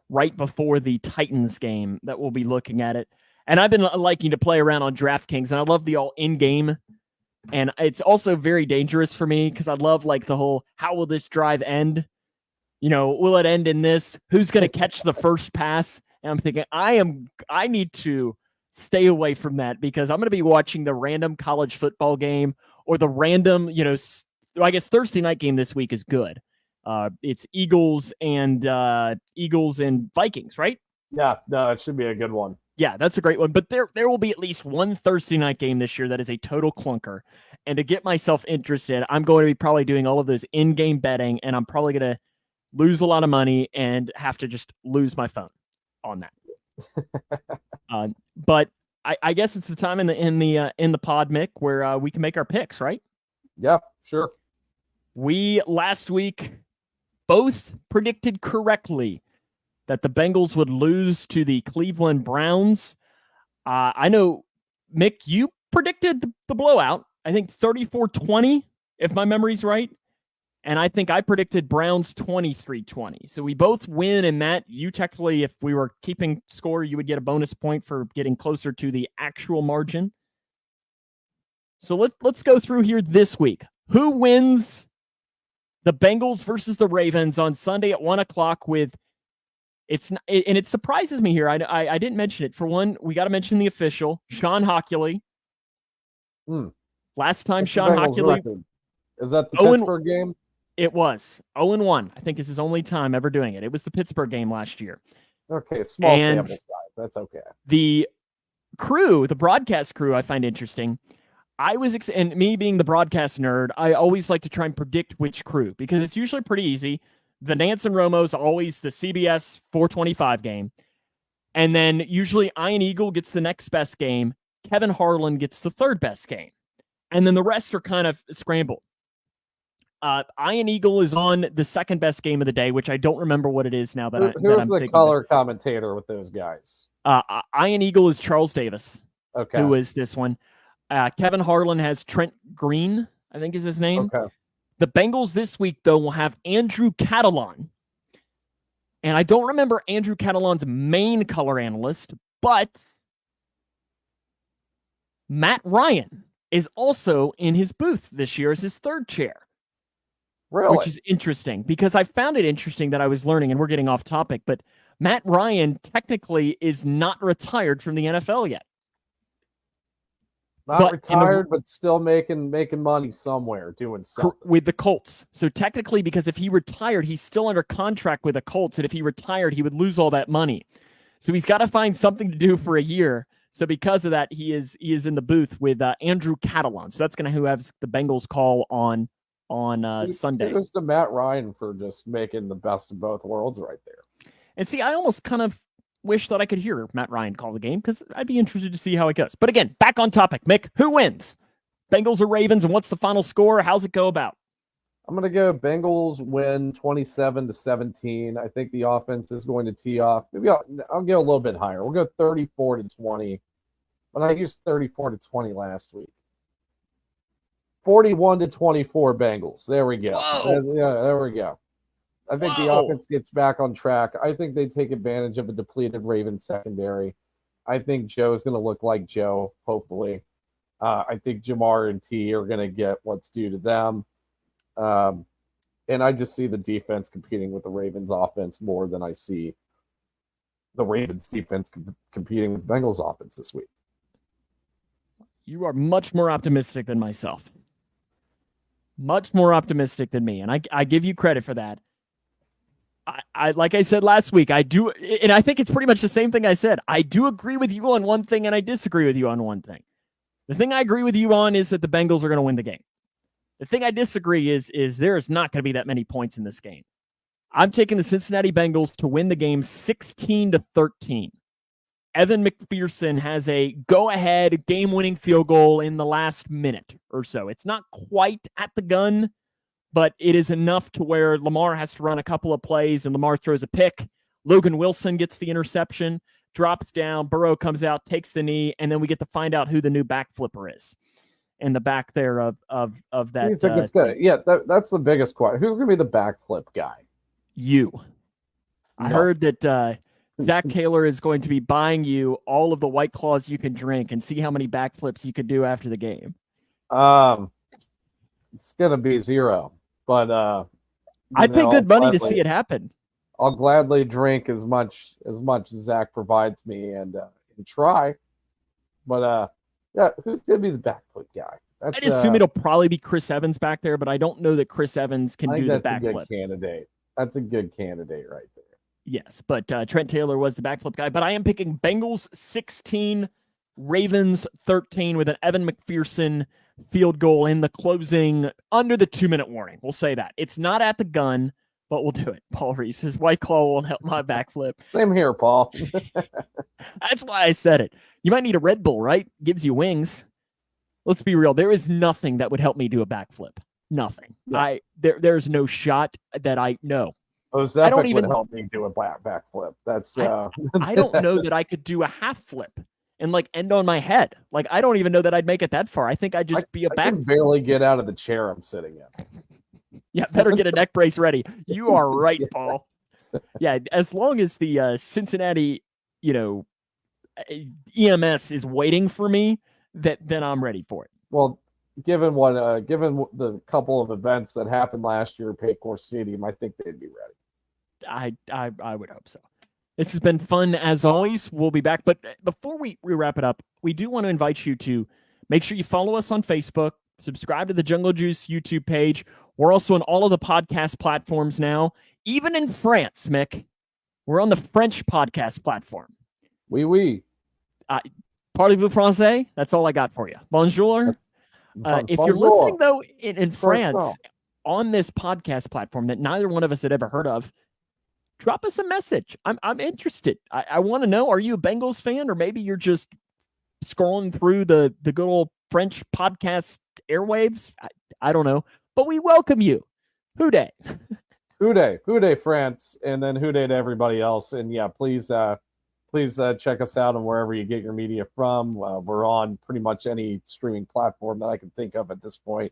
right before the Titans game that we'll be looking at it. And I've been liking to play around on DraftKings, and I love the all in-game. And it's also very dangerous for me because I love the whole, how will this drive end? Will it end in this? Who's going to catch the first pass? And I'm thinking, I need to stay away from that because I'm going to be watching the random college football game or the random, I guess Thursday night game this week is good. It's Eagles and Vikings, right? Yeah, no, it should be a good one. Yeah, that's a great one. But there will be at least one Thursday night game this year that is a total clunker. And to get myself interested, I'm going to be probably doing all of those in-game betting, and I'm probably going to lose a lot of money and have to just lose my phone on that. But I guess it's the time in the pod, Mick, where we can make our picks, right? Yeah, sure. We last week both predicted correctly that the Bengals would lose to the Cleveland Browns. I know, Mick, you predicted the blowout. I think 34-20, if my memory's right. And I think I predicted Browns 23-20. So we both win in that. You technically, if we were keeping score, you would get a bonus point for getting closer to the actual margin. So let's go through here this week. Who wins the Bengals versus the Ravens on Sunday at 1:00 with and it surprises me here. I didn't mention it. For one, we got to mention the official, Sean Hockley. Last time Sean Hockley. Is that the Pittsburgh game? It was 0-1. I think it's his only time ever doing it. It was the Pittsburgh game last year. Okay, small sample size. That's okay. The crew, the broadcast crew, I find interesting. And me being the broadcast nerd, I always like to try and predict which crew because it's usually pretty easy. The Nance and Romo's always the CBS 425 game. And then usually Ian Eagle gets the next best game. Kevin Harlan gets the third best game. And then the rest are kind of scrambled. Ian Eagle is on the second best game of the day, which I don't remember what it is now. Who's the color commentator with those guys? Ian Eagle is Charles Davis. Okay. Who is this one? Kevin Harlan has Trent Green, I think is his name. Okay. The Bengals this week, though, will have Andrew Catalon. And I don't remember Andrew Catalon's main color analyst, but Matt Ryan is also in his booth this year as his third chair. Really? Which is interesting because I found it interesting that I was learning, and we're getting off topic, but Matt Ryan technically is not retired from the NFL yet. Not retired, but still making money somewhere, doing something. With the Colts. So technically, because if he retired, he's still under contract with the Colts. And if he retired, he would lose all that money. So he's got to find something to do for a year. So because of that, he is in the booth with Andrew Catalon. So that's going to who has the Bengals call on Sunday. Kudos to Matt Ryan for just making the best of both worlds right there. And see, I almost kind of wish that I could hear Matt Ryan call the game because I'd be interested to see how it goes. But again, back on topic, Mick, who wins? Bengals or Ravens, and what's the final score? How's it go about? I'm going to go Bengals win 27-17. I think the offense is going to tee off. Maybe I'll go a little bit higher. We'll go 34-20. But I used 34-20 last week. 41-24 Bengals. There we go. Yeah, there we go. I think the offense gets back on track. I think they take advantage of a depleted Ravens secondary. I think Joe's going to look like Joe, hopefully. I think Jamar and T are going to get what's due to them. And I just see the defense competing with the Ravens offense more than I see the Ravens defense competing with Bengals offense this week. You are much more optimistic than myself. Much more optimistic than me. And I give you credit for that. I like I said last week, I do, and I think it's pretty much the same thing I said. I do agree with you on one thing, and I disagree with you on one thing. The thing I agree with you on is that the Bengals are going to win the game. The thing I disagree is there is not going to be that many points in this game. I'm taking the Cincinnati Bengals to win the game 16-13. Evan McPherson has a go-ahead game-winning field goal in the last minute or so. It's not quite at the gun, but it is enough to where Lamar has to run a couple of plays, and Lamar throws a pick. Logan Wilson gets the interception, drops down, Burrow comes out, takes the knee, and then we get to find out who the new back flipper is in the back there of that. You think it's good? Yeah, that's the biggest question. Who's going to be the backflip guy? You. I heard that Zach Taylor is going to be buying you all of the White Claws you can drink and see how many backflips you could do after the game. It's going to be 0. But I'd pay good money to see it happen. I'll gladly drink as much as Zach provides me and try. But yeah, who's gonna be the backflip guy? I'd assume it'll probably be Chris Evans back there, but I don't know that Chris Evans can do the backflip. That's a good candidate. That's a good candidate right there. Yes, but Trent Taylor was the backflip guy. But I am picking Bengals 16, Ravens 13 with an Evan McPherson field goal in the closing under the 2-minute warning. We'll say that. It's not at the gun, but we'll do it. Paul Reese, his White Claw won't help my backflip. Same here, Paul. That's why I said it. You might need a Red Bull, right? Gives you wings. Let's be real. There is nothing that would help me do a backflip. Nothing. Yeah. There's no shot that I know. I don't even help me do a backflip. That's I don't know that I could do a half flip and like end on my head. Like I don't even know that I'd make it that far. I think I'd just be a back. I can barely get out of the chair I'm sitting in. Yeah, better get a neck brace ready. You are right, Paul. Yeah, as long as the Cincinnati, EMS is waiting for me, then I'm ready for it. Well, given the couple of events that happened last year at Paycor Stadium, I think they'd be ready. I would hope so. This has been fun as always. We'll be back. But before we wrap it up, we do want to invite you to make sure you follow us on Facebook, subscribe to the Jungle Juice YouTube page. We're also on all of the podcast platforms now, even in France, Mick. We're on the French podcast platform. Oui. Parlez-vous français? That's all I got for you. Bonjour. If you're listening, though, in France, on this podcast platform that neither one of us had ever heard of, drop us a message. I'm interested. I want to know, are you a Bengals fan, or maybe you're just scrolling through the good old French podcast airwaves? I don't know. But we welcome you. Houday. Houday, France, and then Houday to everybody else. And yeah, please check us out on wherever you get your media from. We're on pretty much any streaming platform that I can think of at this point.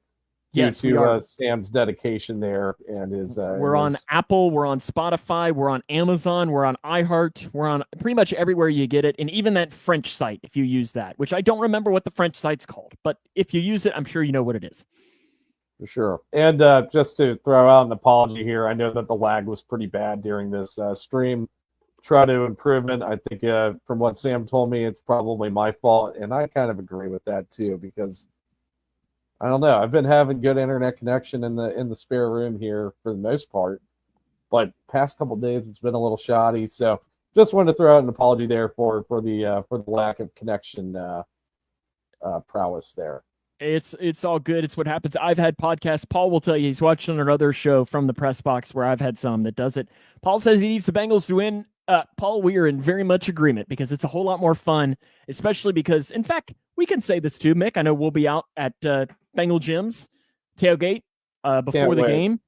Yes, due to Sam's dedication there and his. We're on Apple, we're on Spotify, we're on Amazon, we're on iHeart, we're on pretty much everywhere you get it, and even that French site if you use that, which I don't remember what the French site's called, but if you use it, I'm sure you know what it is. For sure. And just to throw out an apology here, I know that the lag was pretty bad during this stream. try to improve it. I think from what Sam told me, it's probably my fault, and I kind of agree with that too because I don't know. I've been having good internet connection in the spare room here for the most part, but past couple days it's been a little shoddy. So just wanted to throw out an apology there for the lack of connection prowess there. It's all good. It's what happens. I've had podcasts. Paul will tell you he's watching another show from the press box where I've had some that does it. Paul says he needs the Bengals to win. Paul, we are in very much agreement because it's a whole lot more fun, especially because, in fact, we can say this too, Mick. I know we'll be out at Bengal Jim's tailgate before the game,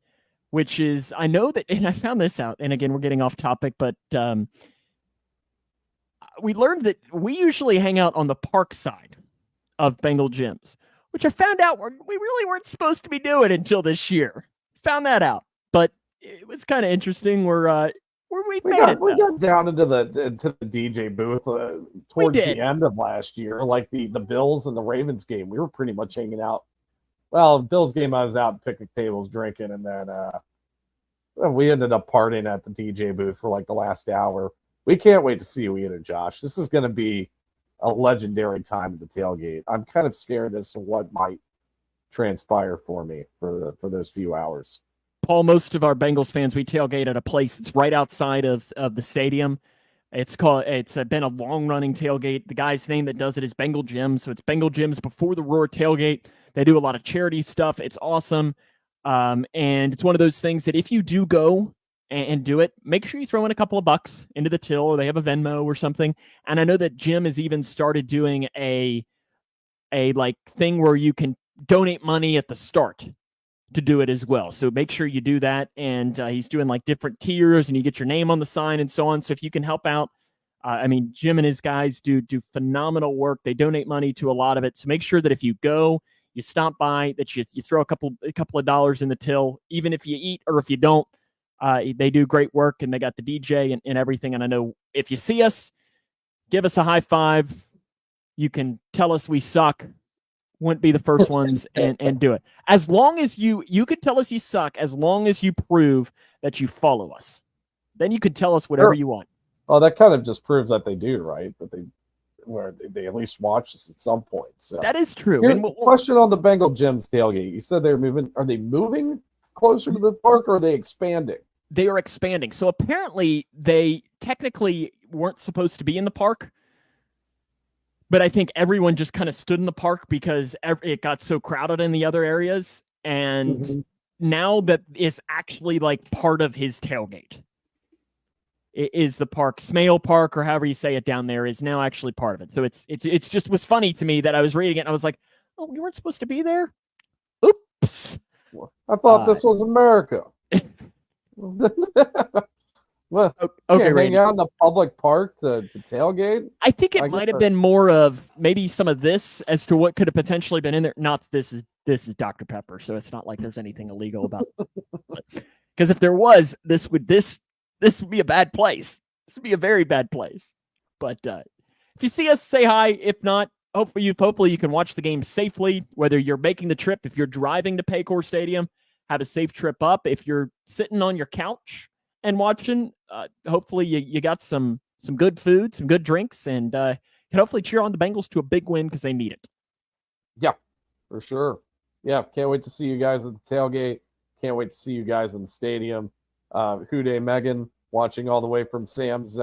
which is, I know that, and I found this out, and again, we're getting off topic, but we learned that we usually hang out on the park side of Bengal Jim's, which I found out we really weren't supposed to be doing until this year. Found that out, but it was kind of interesting. We got down into the DJ booth towards the end of last year, like the Bills and the Ravens game. We were pretty much hanging out. Well, Bills game, I was out picnic tables drinking, and then we ended up partying at the DJ booth for like the last hour. We can't wait to see you either, Josh. This is going to be a legendary time at the tailgate. I'm kind of scared as to what might transpire for me for those few hours. Paul, most of our Bengals fans, we tailgate at a place that's right outside of the stadium. It's been a long-running tailgate. The guy's name that does it is Bengal Jim, so it's Bengal Jim's Before the Roar tailgate. They do a lot of charity stuff. It's awesome, and it's one of those things that if you do go and do it, make sure you throw in a couple of bucks into the till, or they have a Venmo or something. And I know that Jim has even started doing a like thing where you can donate money at the start to do it as well. So make sure you do that. And he's doing like different tiers, and you get your name on the sign and so on. So if you can help out, Jim and his guys do phenomenal work. They donate money to a lot of it. So make sure that if you go, you stop by, that you throw a couple of dollars in the till, even if you eat or if you don't. They do great work, and they got the DJ and everything. And I know if you see us, give us a high five. You can tell us we suck. Wouldn't be the first ones and do it. As long as you could tell us you suck, as long as you prove that you follow us. Then you could tell us whatever you want. Well, that kind of just proves that they do, right? That they at least watch us at some point. So that is true. And question on the Bengal Jim's tailgate. You said they're moving. Are they moving closer to the park, or are they expanding? They are expanding. So apparently they technically weren't supposed to be in the park, but I think everyone just kind of stood in the park because it got so crowded in the other areas. And now that it's actually like part of his tailgate. It is the park, Smale Park, or however you say it down there, is now actually part of it. So it's just was funny to me that I was reading it and I was like, oh, we weren't supposed to be there? Oops. I thought this was America. Well, okay, hang out in the public park to tailgate. I think it might have been more of maybe some of this as to what could have potentially been in there. Not this is Dr. Pepper, so it's not like there's anything illegal about it. Because if there was, this would be a bad place. This would be a very bad place. But if you see us, say hi. If not, hopefully you can watch the game safely, whether you're making the trip, if you're driving to Paycor Stadium, have a safe trip up. If you're sitting on your couch and watching, hopefully you got some good food, some good drinks, and can hopefully cheer on the Bengals to a big win because they need it. Yeah, for sure. Yeah, can't wait to see you guys at the tailgate. Can't wait to see you guys in the stadium. Houday Megan watching all the way from Sam's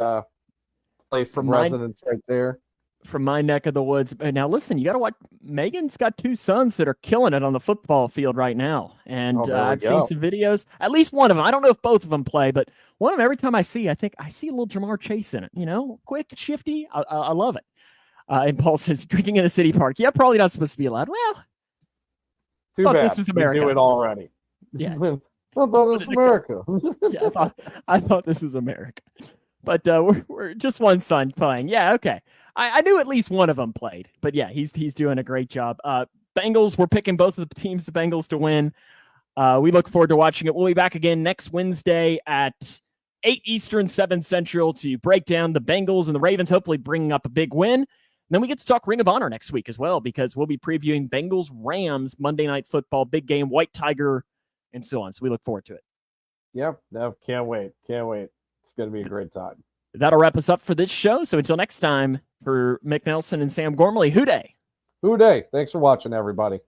place of residence right there. From my neck of the woods. Now, listen, you got to watch. Megan's got two sons that are killing it on the football field right now. And I've seen some videos. At least one of them. I don't know if both of them play, but one of them, every time I see a little Jamar Chase in it. Quick, shifty. I love it. And Paul says, drinking in the city park. Yeah, probably not supposed to be allowed. Well, too bad. This was America. We do it already. Yeah. I thought this was America. Yeah, I thought this was America. But we're just one son playing. Yeah, okay. I knew at least one of them played. But yeah, he's doing a great job. Bengals, we're picking both of the teams, the Bengals, to win. We look forward to watching it. We'll be back again next Wednesday at 8 Eastern, 7 Central to break down the Bengals and the Ravens, hopefully bringing up a big win. And then we get to talk Ring of Honor next week as well, because we'll be previewing Bengals-Rams Monday Night Football, big game, White Tiger, and so on. So we look forward to it. Yep. No, can't wait. Can't wait. It's going to be a great time. That'll wrap us up for this show. So until next time, for Mick Nelson and Sam Gormley, Hoo Day. Hoo Day. Thanks for watching, everybody.